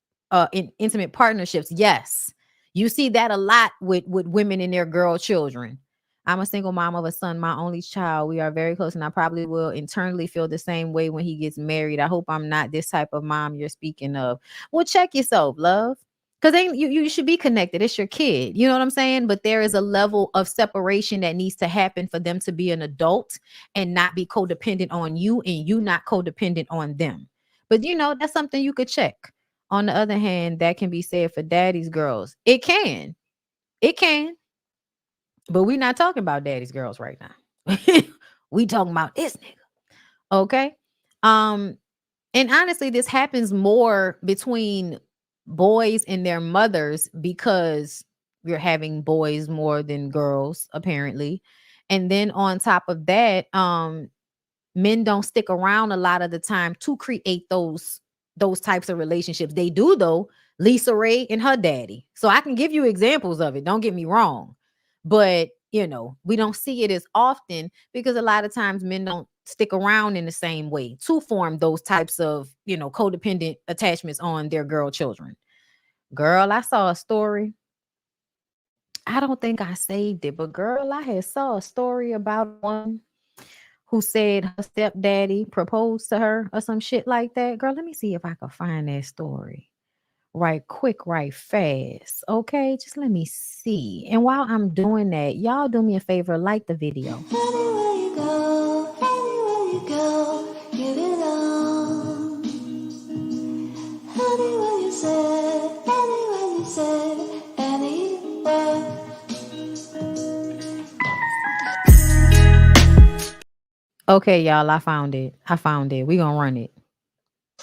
in intimate partnerships. Yes, you see that a lot with women and their girl children. I'm a single mom of a son, my only child. We are very close, and I probably will internally feel the same way when he gets married. I hope I'm not this type of mom you're speaking of. Well, check yourself, love. Because you should be connected. It's your kid. You know what I'm saying? But there is a level of separation that needs to happen for them to be an adult and not be codependent on you, and you not codependent on them. But that's something you could check. On the other hand, that can be said for daddy's girls. It can. But we're not talking about daddy's girls right now. We talking about this nigga. Okay. And honestly, this happens more between boys and their mothers because we're having boys more than girls, apparently. And then on top of that, men don't stick around a lot of the time to create those types of relationships. They do, though. Lisa Ray and her daddy. So I can give you examples of it. Don't get me wrong. But, we don't see it as often because a lot of times men don't stick around in the same way to form those types of, codependent attachments on their girl children. Girl, I saw a story. I don't think I saved it, but girl, I had saw a story about one who said her stepdaddy proposed to her or some shit like that. Girl, let me see if I can find that story right quick, right fast. Okay, just let me see. And while I'm doing that, y'all do me a favor, like the video. Anywhere you go, give it on. Anywhere you said, anywhere. Okay, y'all, I found it. We gonna run it.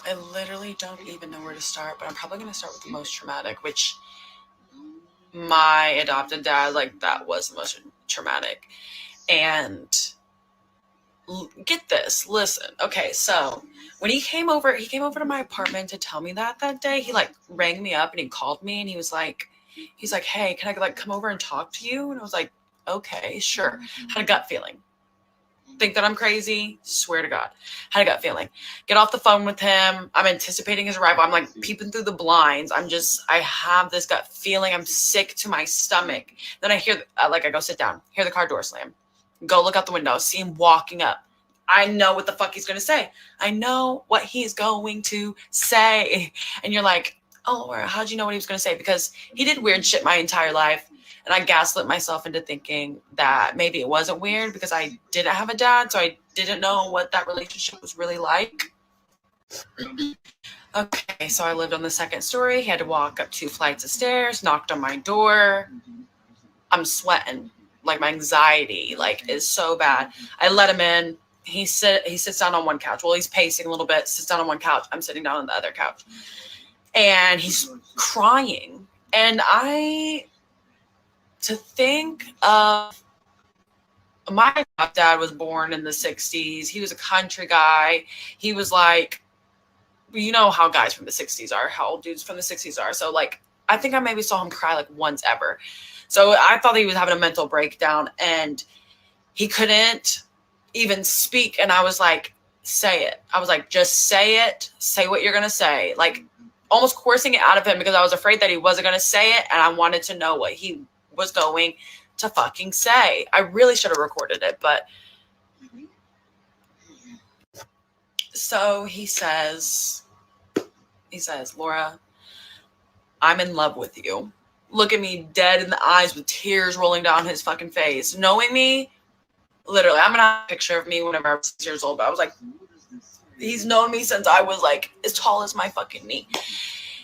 I literally don't even know where to start, but I'm probably going to start with the most traumatic, which my adopted dad, that was the most traumatic. And get this, listen. Okay, so when he came over to my apartment to tell me that day, he rang me up and he called me and he's like, hey, can I come over and talk to you? And I was like, okay, sure. Had a gut feeling. Think that I'm crazy? Swear to God. Had a gut feeling. Get off the phone with him. I'm anticipating his arrival. I'm peeping through the blinds. I have this gut feeling. I'm sick to my stomach. Then I hear, I go sit down, hear the car door slam, go look out the window, see him walking up. I know what the fuck he's going to say. I know what he's going to say. And you're like, oh, Laura, how'd you know what he was going to say? Because he did weird shit my entire life. And I gaslit myself into thinking that maybe it wasn't weird because I didn't have a dad, so I didn't know what that relationship was really like. Okay, so I lived on the second story. He had to walk up 2 flights of stairs, knocked on my door. I'm sweating. My anxiety, is so bad. I let him in. He sits down on one couch. Well, he's pacing a little bit, sits down on one couch. I'm sitting down on the other couch. And he's crying. And to think of, my dad was born in the 60s. He was a country guy. He was you know how guys from the 60s are, how old dudes from the 60s are. So I think I maybe saw him cry once ever. So I thought he was having a mental breakdown and he couldn't even speak. And I was like, say it. I was like, just say it. Say what you're going to say. Almost coercing it out of him because I was afraid that he wasn't going to say it. And I wanted to know what he was going to fucking say. I really should have recorded it, but so he says, Laura, I'm in love with you. Look at me dead in the eyes with tears rolling down his fucking face. Knowing me, literally, I'm gonna have a picture of me whenever I was 6 years old, but I was he's known me since I was as tall as my fucking knee.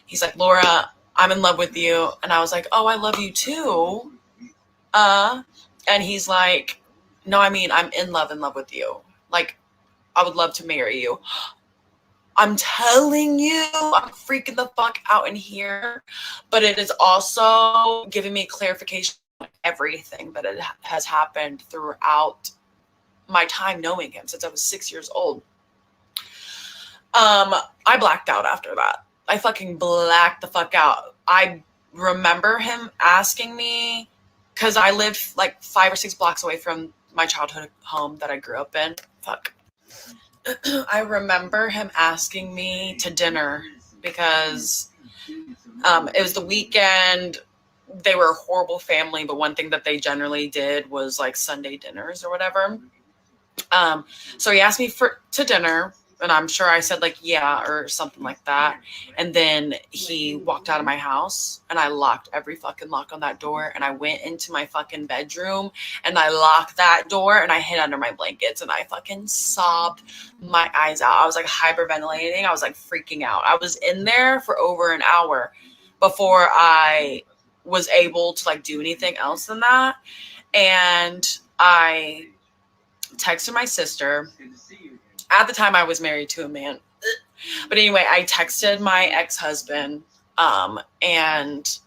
He's like, Laura, I'm in love with you. And I was like, oh, I love you too. And he's like, No, I mean, I'm in love with you. Like, I would love to marry you. I'm telling you, I'm freaking the fuck out in here. But it is also giving me clarification on everything that has happened throughout my time knowing him since I was 6 years old. I blacked out after that. I fucking blacked the fuck out. I remember him asking me, because I lived like 5 or 6 blocks away from my childhood home that I grew up in. Fuck. I remember him asking me to dinner because it was the weekend. They were a horrible family, but one thing that they generally did was like Sunday dinners or whatever. So he asked me to dinner, and I'm sure I said like, yeah, or something like that. And then he walked out of my house, and I locked every fucking lock on that door. And I went into my fucking bedroom, and I locked that door, and I hid under my blankets, and I fucking sobbed my eyes out. I was like hyperventilating. I was like freaking out. I was in there for over an hour before I was able to like do anything else than that. And I texted my sister. At the time, I was married to a man. But anyway, I texted my ex-husband, and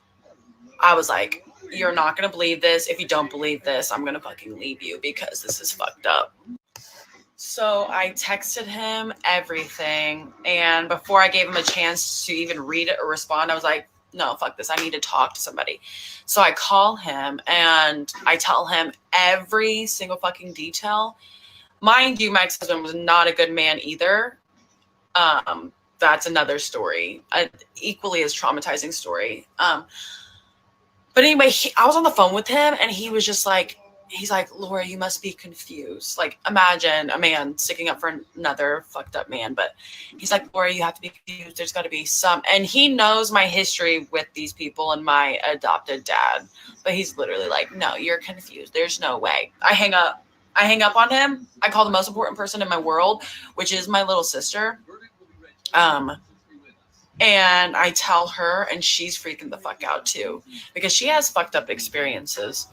I was like, you're not going to believe this. If you don't believe this, I'm going to fucking leave you because this is fucked up. So I texted him everything. And before I gave him a chance to even read it or respond, I was like, no, fuck this. I need to talk to somebody. So I call him and I tell him every single fucking detail. Mind you, my ex-husband was not a good man either. That's another story, an equally as traumatizing story. But anyway, I was on the phone with him, and he was just like, he's like, Laura, you must be confused. Like, imagine a man sticking up for another fucked up man. But he's like, Laura, you have to be confused. There's got to be some. And he knows my history with these people and my adopted dad. But he's literally like, no, you're confused. There's no way. I hang up on him. I call the most important person in my world, which is my little sister. And I tell her, and she's freaking the fuck out too, because she has fucked up experiences.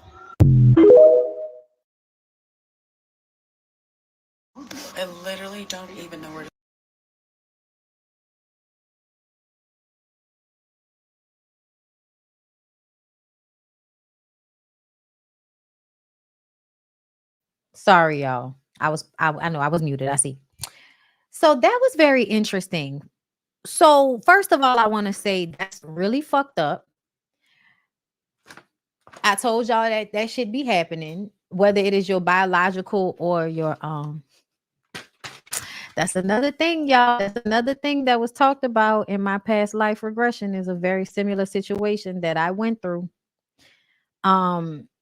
I literally don't even know where to. Sorry, y'all. I know I was muted. I see. So that was very interesting. So first of all, I want to say that's really fucked up. I told y'all that should be happening, whether it is your biological or your that's another thing, y'all. That's another thing that was talked about in my past life regression, is a very similar situation that I went through.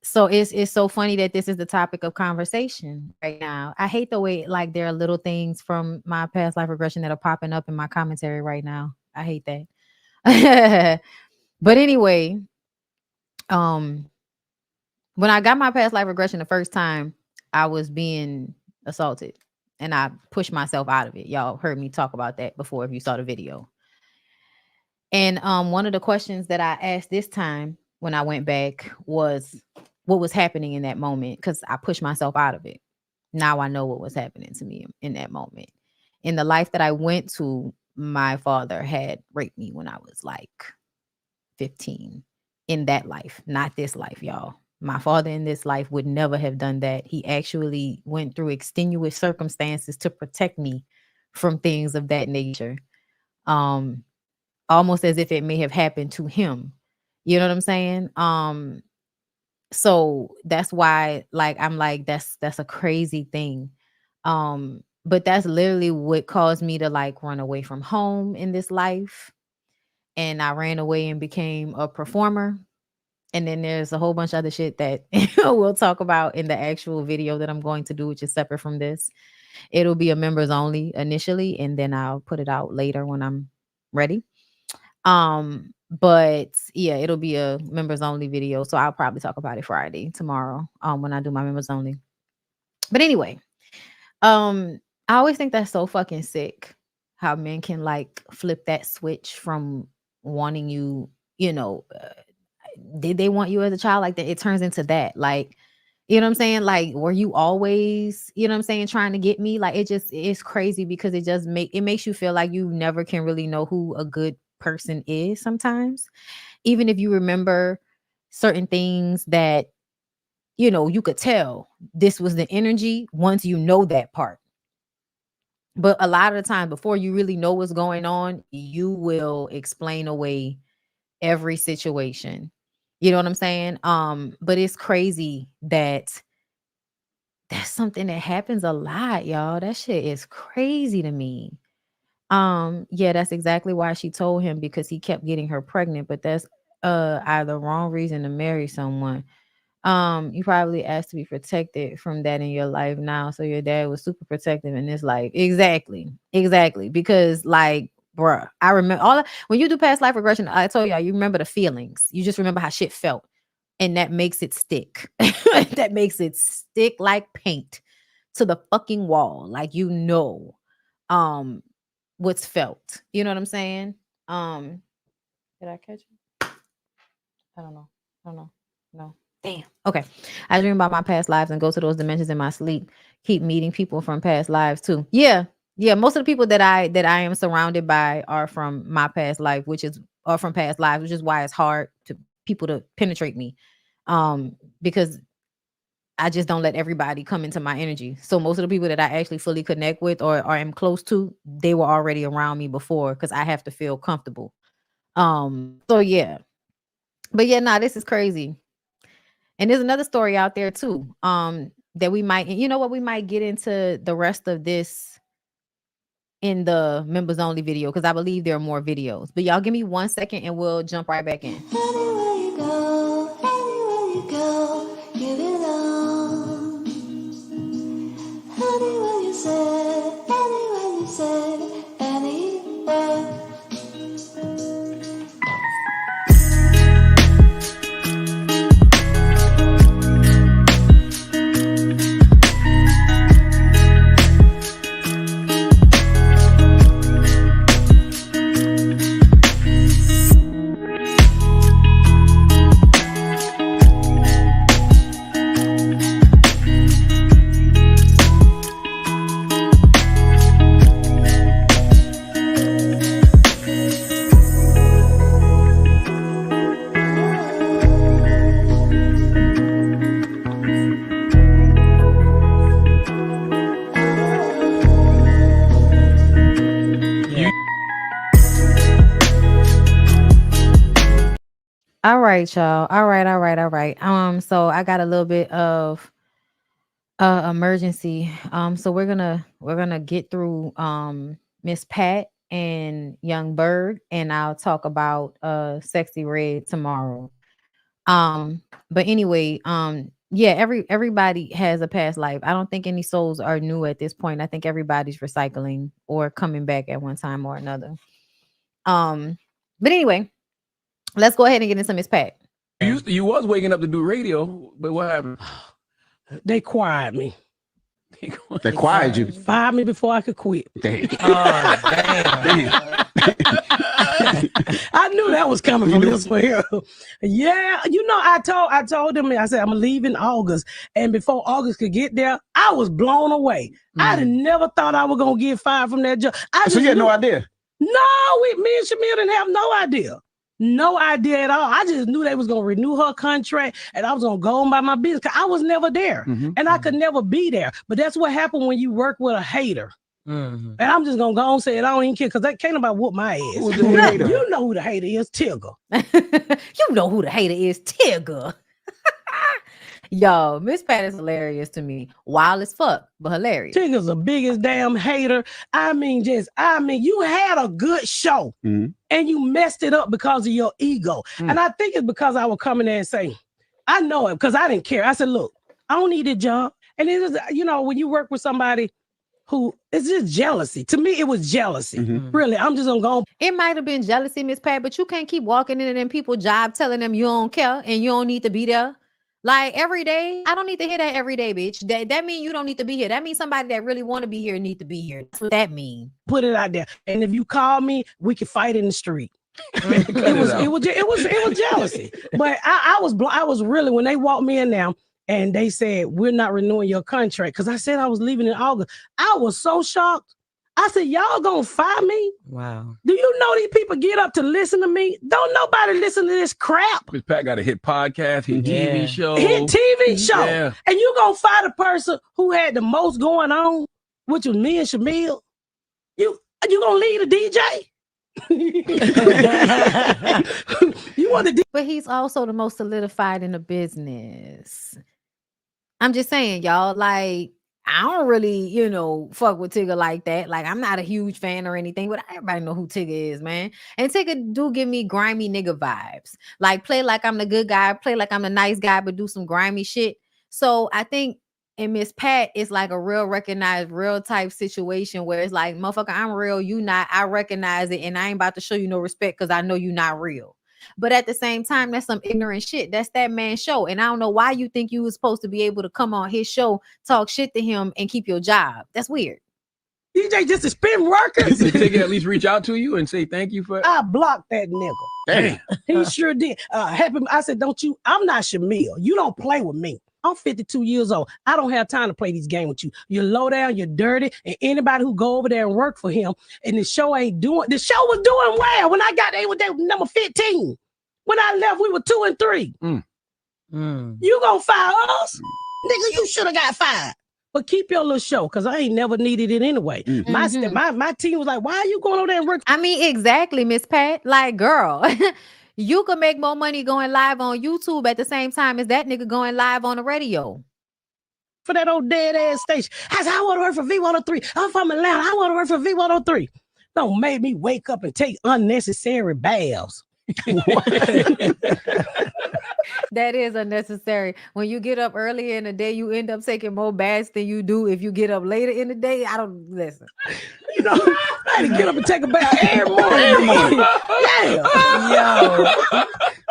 So it's so funny that this is the topic of conversation right now. I hate the way like there are little things from my past life regression that are popping up in my commentary right now. I hate that. But anyway, when I got my past life regression the first time, I was being assaulted and I pushed myself out of it. Y'all heard me talk about that before if you saw the video. And one of the questions that I asked this time when I went back was what was happening in that moment, because I pushed myself out of it. Now I know what was happening to me in that moment. In the life that I went to, my father had raped me when I was like 15. In that life, not this life, y'all. My father in this life would never have done that. He actually went through extenuous circumstances to protect me from things of that nature. Almost as if it may have happened to him. You know what I'm saying? So that's why, like, I'm like, that's a crazy thing. But that's literally what caused me to like run away from home in this life. And I ran away and became a performer. And then there's a whole bunch of other shit that we'll talk about in the actual video that I'm going to do, which is separate from this. It'll be a members only initially, and then I'll put it out later when I'm ready. But yeah, it'll be a members only video. So I'll probably talk about it Friday, tomorrow, when I do my members only. But anyway, I always think that's so fucking sick how men can like flip that switch from wanting you, did they want you as a child? Like that, it turns into that. Like You know what I'm saying? Like, were you always, you know what I'm saying, trying to get me? Like, it's crazy because it makes you feel like you never can really know who a good person is sometimes. Even if you remember certain things that, you know, you could tell this was the energy once you know that part. But a lot of the time, before you really know what's going on, you will explain away every situation. You know what I'm saying? But it's crazy that that's something that happens a lot, y'all. That shit is crazy to me. Yeah, that's exactly why she told him, because he kept getting her pregnant. But that's either wrong reason to marry someone. You probably asked to be protected from that in your life now. So your dad was super protective in his life. Exactly. Because like, bruh, I remember when you do past life regression, I told y'all, you remember the feelings. You just remember how shit felt. And that makes it stick. That makes it stick like paint to the fucking wall. Like, you know, what's felt. You know what I'm saying? Did I catch it? I don't know. No. Damn. Okay. I dream about my past lives and go to those dimensions in my sleep. Keep meeting people from past lives too. Yeah. Most of the people that I am surrounded by are from my past life, or from past lives, which is why it's hard to people to penetrate me. Because I just don't let everybody come into my energy. So most of the people that I actually fully connect with or am close to, they were already around me before, because I have to feel comfortable. So yeah. But yeah, this is crazy. And there's another story out there too. That we might, you know what, we might get into the rest of this in the members only video, because I believe there are more videos. But y'all give me 1 second and we'll jump right back in. Anywhere you go, give it on. Anywhere you said, anywhere. All right, y'all. All right. So I got a little bit of emergency. So we're gonna get through Miss Pat and Young Berg, and I'll talk about Sexy Red tomorrow. But anyway, yeah, everybody has a past life. I don't think any souls are new at this point. I think everybody's recycling or coming back at one time or another. But anyway, let's go ahead and get into Miss Pat. You was waking up to do radio, but what happened? They quiet me. They quiet you. Fired me before I could quit. Damn. Damn. I knew that was coming from this one here. Yeah, you know, I told them, I said, I'm gonna leave in August. And before August could get there, I was blown away. I had never thought I was gonna get fired from that job. So you had no idea? No, me and Shamil didn't have no idea. No idea at all. I just knew they was gonna renew her contract and I was gonna go on by my business, because I was never there. And I could never be there. But that's what happened when you work with a hater. And I'm just gonna go and say it. I don't even care, because that can't about whoop my ass. Who's the hater? You know who the hater is, Tigger. You know who the hater is, Tigger. Yo, Miss Pat is hilarious to me. Wild as fuck, but hilarious. Tigger's the biggest damn hater. I mean, you had a good show and you messed it up because of your ego. And I think it's because I would come in there and say, I know it, because I didn't care. I said, look, I don't need a job. And it is, you know, when you work with somebody who, it's just jealousy. To me, it was jealousy. Really, I'm just gonna go. It might have been jealousy, Miss Pat, but you can't keep walking in and people's job telling them you don't care and you don't need to be there. Like every day, I don't need to hear that every day, bitch. That means you don't need to be here. That means somebody that really want to be here need to be here. That's what that means. Put it out there, and if you call me, we can fight in the street. It was jealousy. But I was really, when they walked me in now, and they said, we're not renewing your contract. Because I said I was leaving in August. I was so shocked. I said, y'all gonna fire me? Wow. Do you know these people get up to listen to me? Don't nobody listen to this crap. Miss Pat got a hit podcast, hit TV show. Hit TV show. Yeah. And you gonna fire the person who had the most going on, which was me and Shamil? You gonna leave the DJ? You want the But he's also the most solidified in the business. I'm just saying, y'all, like, I don't really, fuck with Tigger like that. Like, I'm not a huge fan or anything, but everybody know who Tigger is, man. And Tigger do give me grimy nigga vibes. Like, play like I'm the good guy, play like I'm the nice guy, but do some grimy shit. So I think in Miss Pat, it's like a real recognized, real type situation where it's like, motherfucker, I'm real, you not. I recognize it, and I ain't about to show you no respect because I know you not real. But at the same time, that's some ignorant shit. That's that man's show. And I don't know why you think you was supposed to be able to come on his show, talk shit to him, and keep your job. That's weird. DJ just a spin worker. Did Tigger at least reach out to you and say thank you for? I blocked that nigga. Damn. He sure did. I said, I'm not Shamil. You don't play with me. I'm 52 years old. I don't have time to play these games with you. You're low down, you're dirty, and anybody who go over there and work for him, and the show was doing well. When I got there, they were number 15. When I left, we were 2 and 3. You gonna fire us? Nigga, you should have got fired. But keep your little show, because I ain't never needed it anyway. My team was like, why are you going over there and work? I mean, exactly, Miss Pat. Like, girl, you could make more money going live on YouTube at the same time as that nigga going live on the radio. For that old dead ass station. I said, I want to work for V103. I'm from Atlanta. I want to work for V103. Don't make me wake up and take unnecessary baths. That is unnecessary. When you get up earlier in the day, you end up taking more baths than you do if you get up later in the day. I don't listen. I had to get up and take a bath every morning. Yo.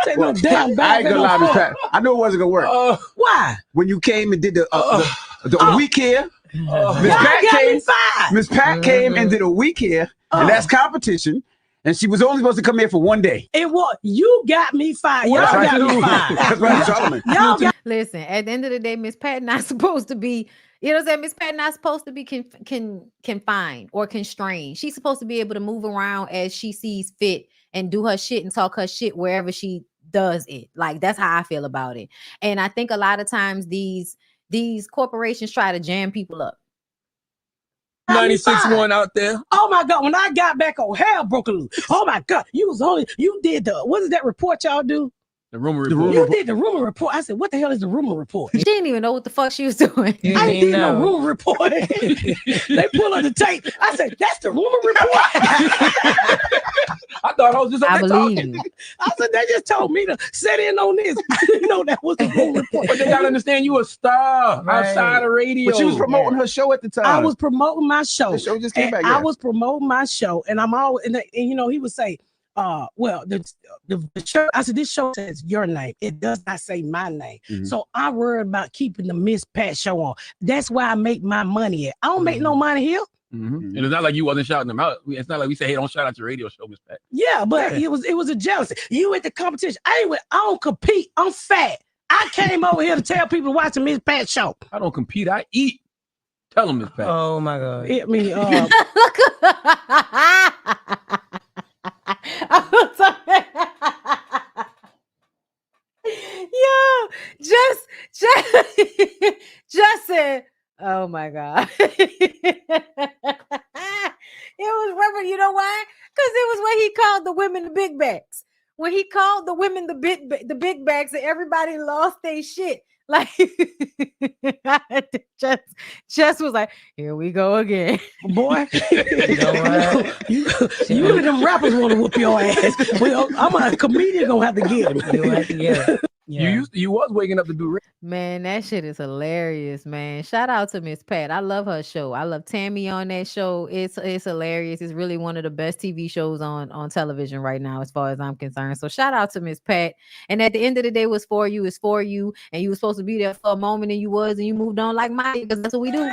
Take no damn bath. I ain't gonna lie, Miss Pat. I knew it wasn't gonna work. Why? When you came and did the week here, Miss Pat came and did a week here, and that's competition. And she was only supposed to come here for one day. It was. You got me fired. Y'all got me fired. That's right, Solomon. Listen, at the end of the day, Miss Pat not supposed to be, you know what I'm saying? Miss Pat not supposed to be confined or constrained. She's supposed to be able to move around as she sees fit and do her shit and talk her shit wherever she does it. Like, that's how I feel about it. And I think a lot of times these corporations try to jam people up. 96.1 out there. Oh my God. When I got back on, hell broke loose. Oh my God. You did what is that report y'all do? The rumor report. You did the rumor report. I said, what the hell is the rumor report? She didn't even know what the fuck she was doing. I didn't know rumor report. They pull on the tape. I said, that's the rumor report. I thought I was just I believe you. I said, they just told me to set in on this. That was the rumor report. But they gotta understand you a star outside of radio. But she was promoting her show at the time. I was promoting my show. The show just came back. I was promoting my show, and I'm always and he would say, well, the show, I said, this show says your name. It does not say my name. So I'm worried about keeping the Miss Pat show on. That's where I make my money at. I don't make no money here. And it's not like you wasn't shouting them out. It's not like we say, hey, don't shout out your radio show, Miss Pat. Yeah, but it was a jealousy. You at the competition. I don't compete. I'm fat. I came over here to tell people to watch the Miss Pat show. I don't compete. I eat. Tell them, Miss Pat. Oh my God. Yo, just said, oh my God. It was Reverend, you know why? Because it was when he called the women the big bags. When he called the women the big bags, and everybody lost their shit. Like, just was like, here we go again. Boy, you and them rappers want to whoop your ass. Well, I'm a comedian gonna have to get him. You was waking up to do radio. Man, that shit is hilarious, man. Shout out to Miss Pat. I love her show. I love Tammy on that show. It's hilarious. It's really one of the best TV shows on television right now, as far as I'm concerned. So shout out to Miss Pat. And at the end of the day, what's for you is for you. And you were supposed to be there for a moment, and you was, and you moved on like Mike, because that's what we do.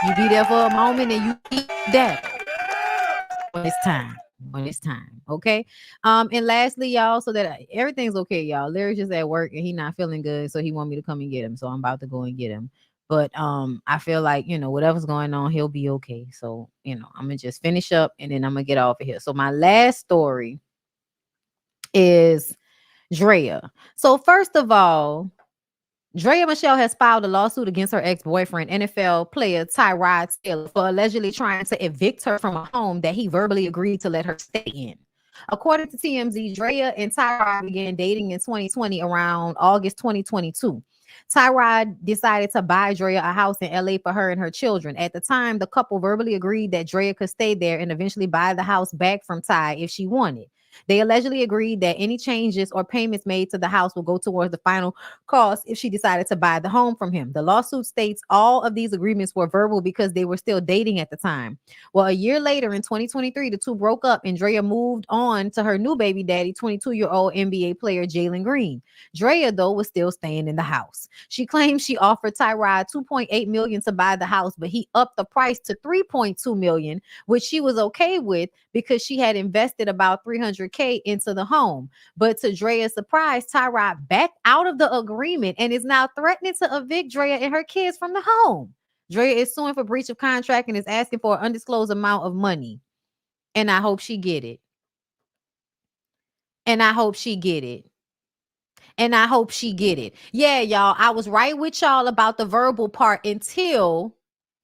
You be there for a moment, and you eat that when it's time. when it's time. Okay. And lastly, y'all, so that everything's okay, y'all. Larry's just at work and he not feeling good, so he want me to come and get him. So I'm about to go and get him. But I feel like, whatever's going on, he'll be okay. So, I'm gonna just finish up and then I'm gonna get off of here. So my last story is Drea. So first of all, Drea Michelle has filed a lawsuit against her ex-boyfriend, NFL player Tyrod Taylor, for allegedly trying to evict her from a home that he verbally agreed to let her stay in. According to TMZ, Drea and Tyrod began dating in 2020 around August 2022. Tyrod decided to buy Drea a house in LA for her and her children. At the time, the couple verbally agreed that Drea could stay there and eventually buy the house back from Ty if she wanted. They allegedly agreed that any changes or payments made to the house will go towards the final cost if she decided to buy the home from him. The lawsuit states all of these agreements were verbal because they were still dating at the time. Well, a year later in 2023, the two broke up and Drea moved on to her new baby daddy, 22-year-old NBA player Jalen Green. Drea, though, was still staying in the house. She claims she offered Tyrod $2.8 million to buy the house, but he upped the price to $3.2 million, which she was okay with because she had invested about $300K into the home. But to Drea's surprise, Tyrod backed out of the agreement and is now threatening to evict Drea and her kids from the home. Drea is suing for breach of contract and is asking for an undisclosed amount of money. And I hope she get it. And I hope she get it. And I hope she get it. Yeah, y'all, I was right with y'all about the verbal part until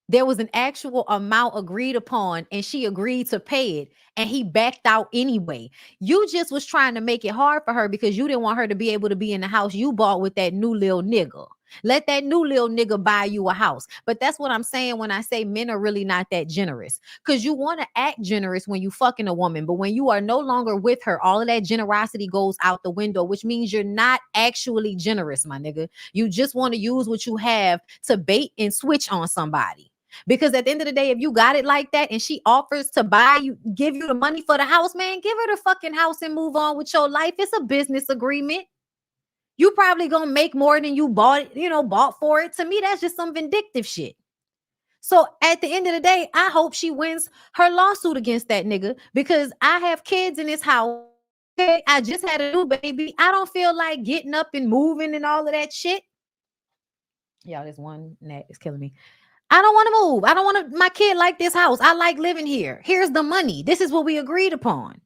there was an actual amount agreed upon and she agreed to pay it and he backed out anyway. You just was trying to make it hard for her because you didn't want her to be able to be in the house you bought with that new little nigga. Let that new little nigga buy you a house. But that's what I'm saying when I say men are really not that generous, because you want to act generous when you fucking a woman. But when you are no longer with her, all of that generosity goes out the window, which means you're not actually generous, my nigga. You just want to use what you have to bait and switch on somebody. Because at the end of the day, if you got it like that and she offers to buy you, give you the money for the house, man, give her the fucking house and move on with your life. It's a business agreement. You probably gonna make more than you bought for it. To me, that's just some vindictive shit. So at the end of the day, I hope she wins her lawsuit against that nigga because I have kids in this house. Okay, I just had a new baby. I don't feel like getting up and moving and all of that shit. Y'all, this one that is killing me. I don't want to move. I don't want my kid like this house. I like living here. Here's the money. This is what we agreed upon.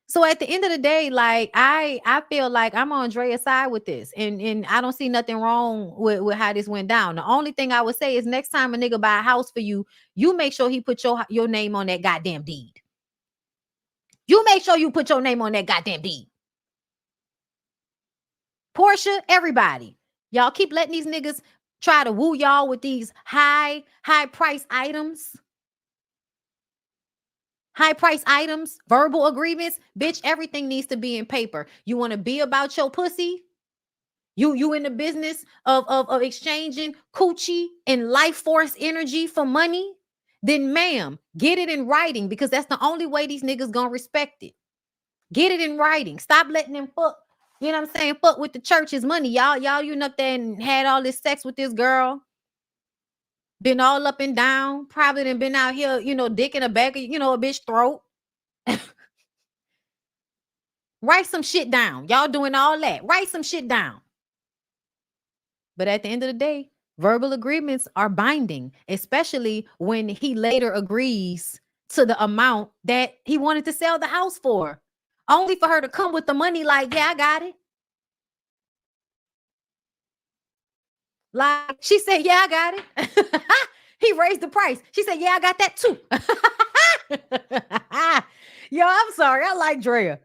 So at the end of the day, like I feel like I'm on Drea's side with this, and I don't see nothing wrong with how this went down. The only thing I would say is next time a nigga buy a house for you, you make sure he put your name on that goddamn deed. You make sure you put your name on that goddamn deed. Portia, everybody, y'all keep letting these niggas try to woo y'all with these high price items. High price items, verbal agreements, bitch, everything needs to be in paper. You want to be about your pussy? You in the business of exchanging coochie and life force energy for money? Then ma'am, get it in writing because that's the only way these niggas gonna respect it. Get it in writing. Stop letting them fuck, you know what I'm saying? Fuck with the church's money. Y'all you up there and had all this sex with this girl. Been all up and down, probably done been out here, dick in the back of, a bitch throat. Write some shit down. Y'all doing all that. Write some shit down. But at the end of the day, verbal agreements are binding, especially when he later agrees to the amount that he wanted to sell the house for, only for her to come with the money like, yeah, I got it. Like she said, yeah, I got it. He raised the price. She said, yeah, I got that too. Yo, I'm sorry. I like Drea.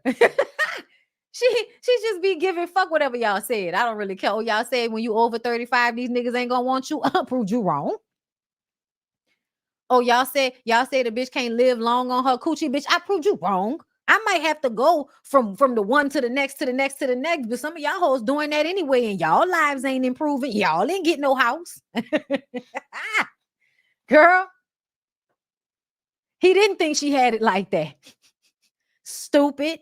She just be giving fuck whatever y'all said. I don't really care. Oh, y'all said when you over 35, these niggas ain't gonna want you. I proved you wrong. Oh, y'all said the bitch can't live long on her coochie, bitch. I proved you wrong. I might have to go from the one to the next to the next to the next, but some of y'all hoes doing that anyway, and y'all lives ain't improving. Y'all ain't getting no house. Girl, he didn't think she had it like that. Stupid.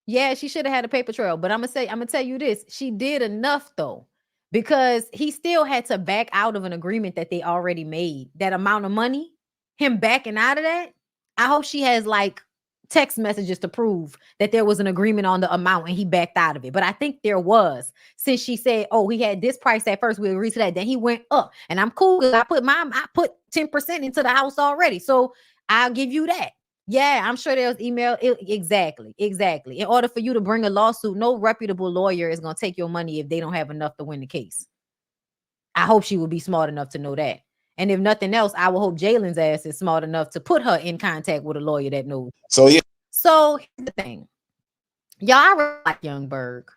Yeah, she should have had a paper trail, but I'm gonna tell you this. She did enough though, because he still had to back out of an agreement that they already made. That amount of money, him backing out of that, I hope she has like text messages to prove that there was an agreement on the amount and he backed out of it. But I think there was, since she said, oh, he had this price at first, we agreed to that. Then he went up, and I'm cool because I put 10% into the house already. So I'll give you that. Yeah, I'm sure there was email. Exactly. In order for you to bring a lawsuit, no reputable lawyer is going to take your money if they don't have enough to win the case. I hope she would be smart enough to know that. And if nothing else, I will hope Jalen's ass is smart enough to put her in contact with a lawyer that knows. So yeah. So here's the thing. Y'all, I really like Young Berg.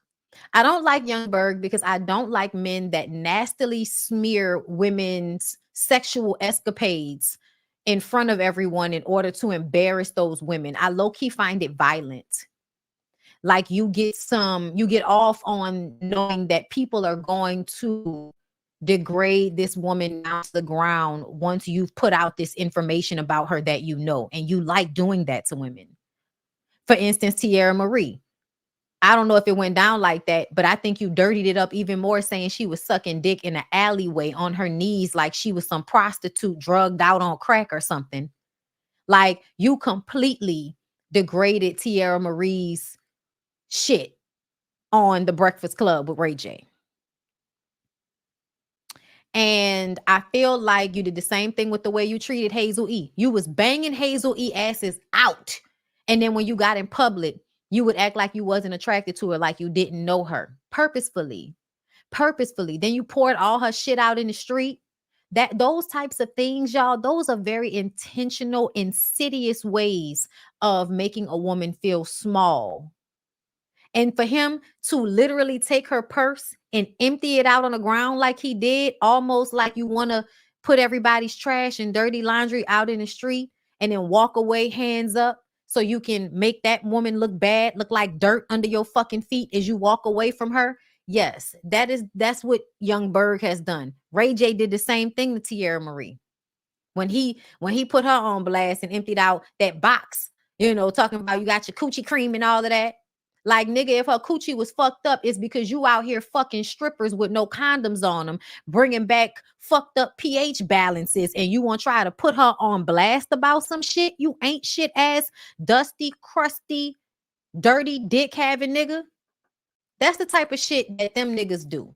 I don't like Young Berg because I don't like men that nastily smear women's sexual escapades in front of everyone in order to embarrass those women. I low-key find it violent. Like you get off on knowing that people are going to degrade this woman down to the ground once you've put out this information about her that you know, and you like doing that to women. For instance, Drea Michelle. I don't know if it went down like that, but I think you dirtied it up even more, saying she was sucking dick in an alleyway on her knees like she was some prostitute drugged out on crack or something. Like, you completely degraded Drea Michelle's shit on The Breakfast Club with Ray J. And I feel like you did the same thing with the way you treated Hazel E. You was banging Hazel E asses out. And then when you got in public, you would act like you wasn't attracted to her, like you didn't know her. Purposefully. Then you poured all her shit out in the street. Those types of things, y'all, those are very intentional, insidious ways of making a woman feel small. And for him to literally take her purse and empty it out on the ground like he did, almost like you want to put everybody's trash and dirty laundry out in the street and then walk away hands up so you can make that woman look bad, look like dirt under your fucking feet as you walk away from her. Yes, that's what Young Berg has done. Ray J did the same thing to Drea Michelle. When he put her on blast and emptied out that box, talking about you got your coochie cream and all of that. Like, nigga, if her coochie was fucked up, it's because you out here fucking strippers with no condoms on them, bringing back fucked up pH balances, and you want to try to put her on blast about some shit? You ain't shit ass, dusty, crusty, dirty, dick having nigga. That's the type of shit that them niggas do.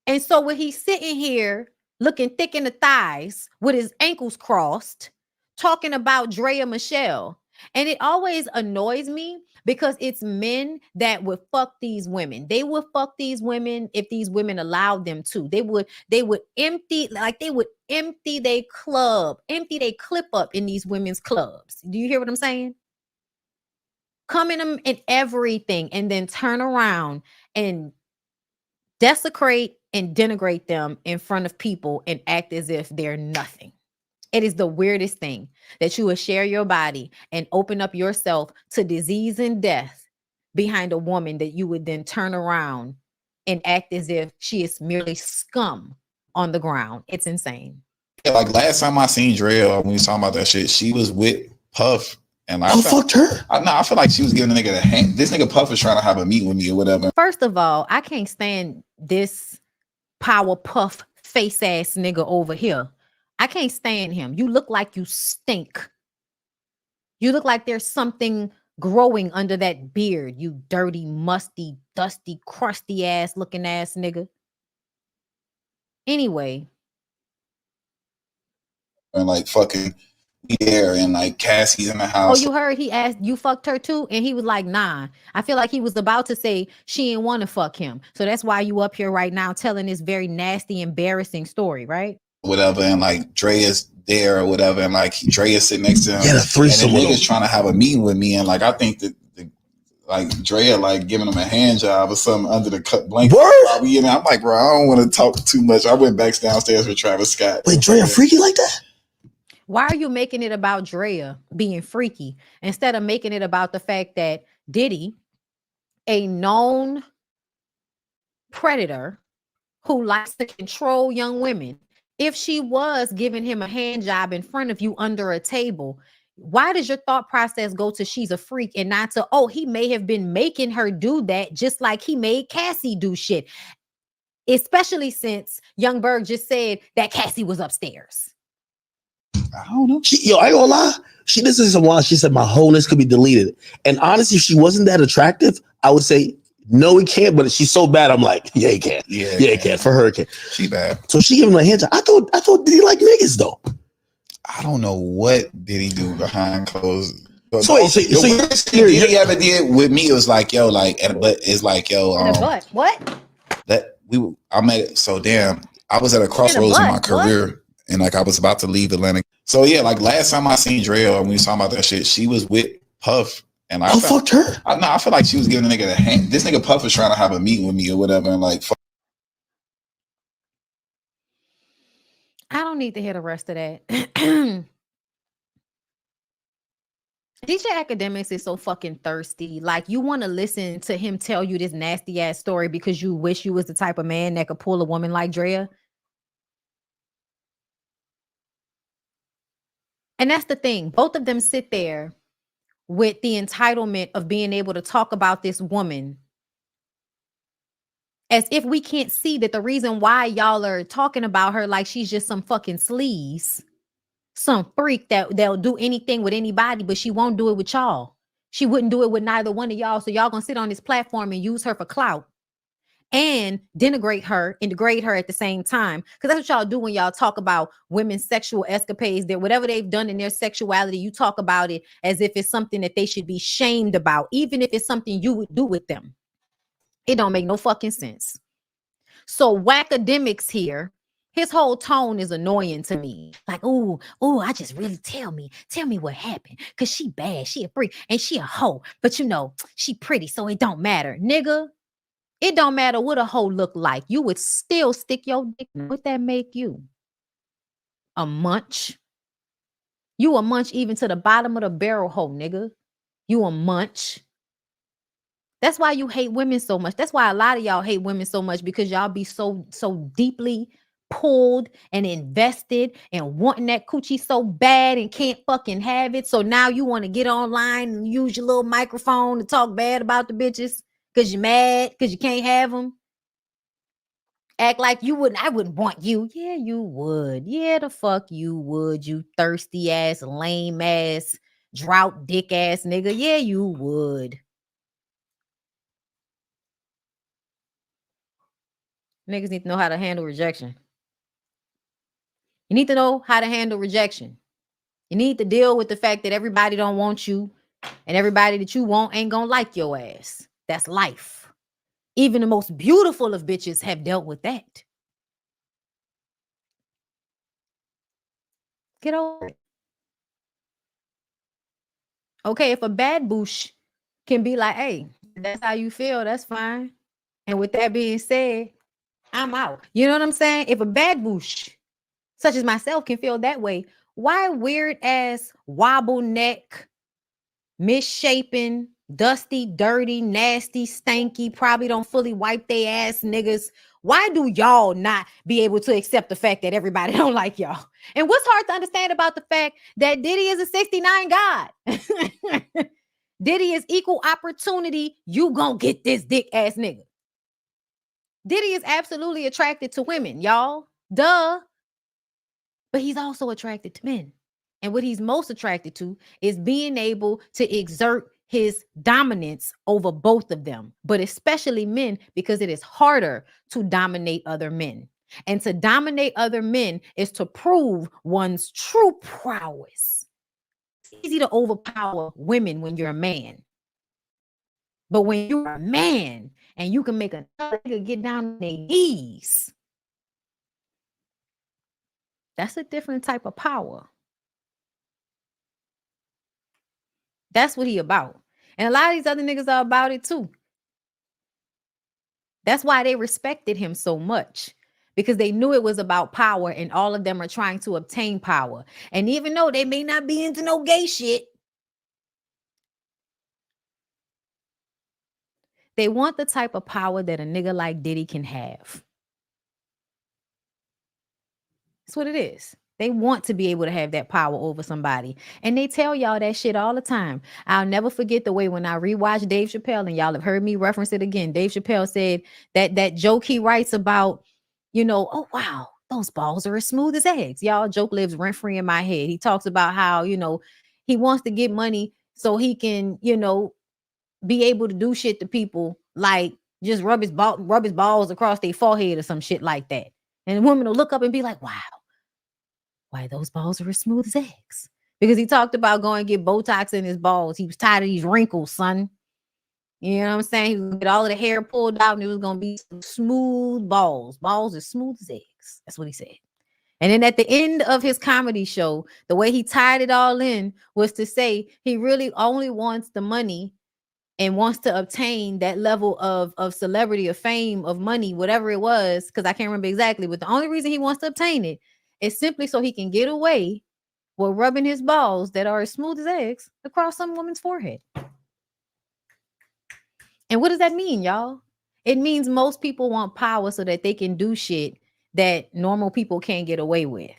And so when he's sitting here looking thick in the thighs with his ankles crossed, talking about Drea Michelle, and it always annoys me because it's men that would fuck these women. They would fuck these women if these women allowed them to. They would empty their club, empty their clip up in these women's clubs. Do you hear what I'm saying? Come in them in everything and then turn around and desecrate and denigrate them in front of people and act as if they're nothing. It is the weirdest thing that you would share your body and open up yourself to disease and death behind a woman that you would then turn around and act as if she is merely scum on the ground. It's insane. Yeah, like last time I seen Drea, when we was talking about that shit, she was with Puff. And I fucked her. I feel like she was giving the nigga the hand. This nigga Puff was trying to have a meet with me or whatever. First of all, I can't stand this power puff face ass nigga over here. I can't stand him. You look like you stink. You look like there's something growing under that beard, you dirty, musty, dusty, crusty ass looking ass nigga. Anyway. And like fucking there and like Cassie's in the house. Oh, you heard he asked you fucked her too? And he was like, nah. I feel like he was about to say she didn't want to fuck him. So that's why you up here right now telling this very nasty, embarrassing story, right? Whatever, and like Drea's there or whatever, and like Drea's sitting next to him. Yeah, the threesome. And the nigga's trying to have a meeting with me, and like I think that like Drea like giving him a hand job or something under the cut blanket. I'm like, bro, I don't want to talk too much. I went back downstairs with Travis Scott. Wait, Drea freaky like that? Why are you making it about Drea being freaky instead of making it about the fact that Diddy, a known predator who likes to control young women, if she was giving him a hand job in front of you under a table, why does your thought process go to she's a freak and not to, oh, he may have been making her do that just like he made Cassie do shit? Especially since Young Berg just said that Cassie was upstairs. I don't know. I ain't gonna lie. This is some while she said my wholeness could be deleted. And honestly, if she wasn't that attractive, I would say no, it can't. But if she's so bad, I'm like, yeah, it can. Yeah, it can. For her, it can. She bad. So she giving him a hand job. I thought did he like niggas though? I don't know what did he do behind closed. So he ever did with me, it was like, yo, like, but it's like, yo, what? I met it. So damn, I was at a crossroads in my career, and like I was about to leave Atlanta. So yeah, like last time I seen Drea and we was talking about that shit, she was with Puff, and I fucked her. I feel like she was giving the nigga the hand. This nigga Puff was trying to have a meeting with me or whatever, and like. I don't need to hear the rest of that. DJ Academics is so fucking thirsty. Like, you want to listen to him tell you this nasty ass story because you wish you was the type of man that could pull a woman like Drea. And that's the thing. Both of them sit there with the entitlement of being able to talk about this woman as if we can't see that the reason why y'all are talking about her like she's just some fucking sleaze. Some freak that'll do anything with anybody, but she won't do it with y'all. She wouldn't do it with neither one of y'all. So y'all gonna sit on this platform and use her for clout and denigrate her and degrade her at the same time. Because that's what y'all do when y'all talk about women's sexual escapades. That whatever they've done in their sexuality, you talk about it as if it's something that they should be shamed about, even if it's something you would do with them. It don't make no fucking sense. So Whackademics here. His whole tone is annoying to me. Like, oh, I just really tell me what happened. Cause she bad, she a freak, and she a hoe. But you know, she pretty, so it don't matter. Nigga, it don't matter what a hoe look like. You would still stick your dick. What that make you? A munch? You a munch even to the bottom of the barrel hoe, nigga. You a munch. That's why you hate women so much. That's why a lot of y'all hate women so much, because y'all be so deeply pulled and invested and wanting that coochie so bad and can't fucking have it. So now you want to get online and use your little microphone to talk bad about the bitches because you're mad because you can't have them. Act like you wouldn't. I wouldn't want you. Yeah, you would. Yeah, the fuck you would. You thirsty ass, lame ass, drought dick ass nigga. Yeah, you would. Niggas need to know how to handle rejection. You need to know how to handle rejection. You need to deal with the fact that everybody don't want you and everybody that you want ain't gonna like your ass. That's life. Even the most beautiful of bitches have dealt with that. Get over it. Okay, if a bad boosh can be like, hey, that's how you feel, that's fine. And with that being said, I'm out. You know what I'm saying? If a bad boosh such as myself can feel that way, why weird ass wobble neck, misshapen, dusty, dirty, nasty, stanky, probably don't fully wipe their ass niggas, why do y'all not be able to accept the fact that everybody don't like y'all? And what's hard to understand about the fact that Diddy is a 69 god? Diddy is equal opportunity, you gonna get this dick ass nigga. Diddy is absolutely attracted to women, y'all. Duh. But he's also attracted to men. And what he's most attracted to is being able to exert his dominance over both of them, but especially men, because it is harder to dominate other men. And to dominate other men is to prove one's true prowess. It's easy to overpower women when you're a man. But when you're a man and you can make another nigga get down on their knees, that's a different type of power. That's what he about. And a lot of these other niggas are about it too. That's why they respected him so much, because they knew it was about power, and all of them are trying to obtain power. And even though they may not be into no gay shit, they want the type of power that a nigga like Diddy can have. That's what it is. They want to be able to have that power over somebody. And they tell y'all that shit all the time. I'll never forget the way when I rewatched Dave Chappelle, and y'all have heard me reference it again. Dave Chappelle said that joke he writes about, you know, oh, wow, those balls are as smooth as eggs. Y'all, joke lives rent free in my head. He talks about how, he wants to get money so he can, be able to do shit to people, like just rub his balls across their forehead or some shit like that. And the woman will look up and be like, wow, why those balls are as smooth as eggs. Because he talked about going to get Botox in his balls. He was tired of these wrinkles, son. You know what I'm saying? He was going to get all of the hair pulled out and it was going to be some smooth balls. Balls as smooth as eggs. That's what he said. And then at the end of his comedy show, the way he tied it all in was to say he really only wants the money and wants to obtain that level of celebrity, of fame, of money, whatever it was, because I can't remember exactly, but the only reason he wants to obtain it is simply so he can get away with rubbing his balls that are as smooth as eggs across some woman's forehead. And what does that mean, y'all? It means most people want power so that they can do shit that normal people can't get away with.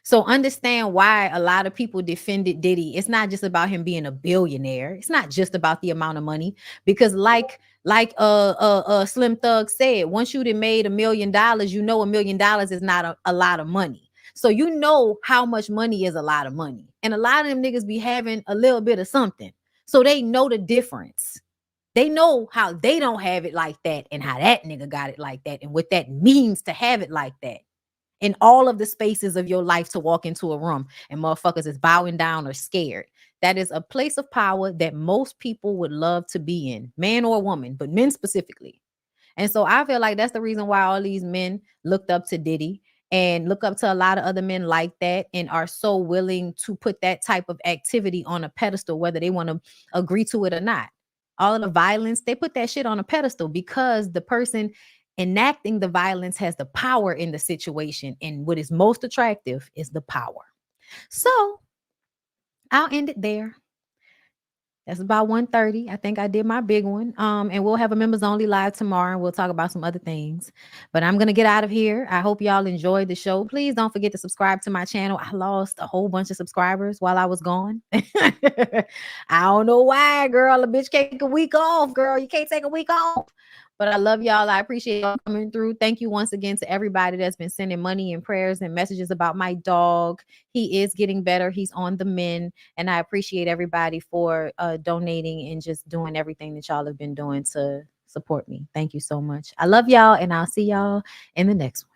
So understand why a lot of people defended Diddy. It's not just about him being a billionaire. It's not just about the amount of money, because like Slim Thug said, once you'd have made $1 million, $1 million is not a lot of money. So you know how much money is a lot of money. And a lot of them niggas be having a little bit of something. So they know the difference. They know how they don't have it like that and how that nigga got it like that and what that means to have it like that. In all of the spaces of your life, to walk into a room and motherfuckers is bowing down or scared. That is a place of power that most people would love to be in, man or woman, but men specifically. And so I feel like that's the reason why all these men looked up to Diddy and look up to a lot of other men like that and are so willing to put that type of activity on a pedestal, whether they want to agree to it or not. All of the violence, they put that shit on a pedestal because the person enacting the violence has the power in the situation. And what is most attractive is the power. So I'll end it there. That's about 1:30. I think I did my big one. And we'll have a members only live tomorrow. We'll talk about some other things. But I'm going to get out of here. I hope y'all enjoyed the show. Please don't forget to subscribe to my channel. I lost a whole bunch of subscribers while I was gone. I don't know why, girl. A bitch can't take a week off, girl. You can't take a week off. But I love y'all. I appreciate y'all coming through. Thank you once again to everybody that's been sending money and prayers and messages about my dog. He is getting better. He's on the mend. And I appreciate everybody for donating and just doing everything that y'all have been doing to support me. Thank you so much. I love y'all, and I'll see y'all in the next one.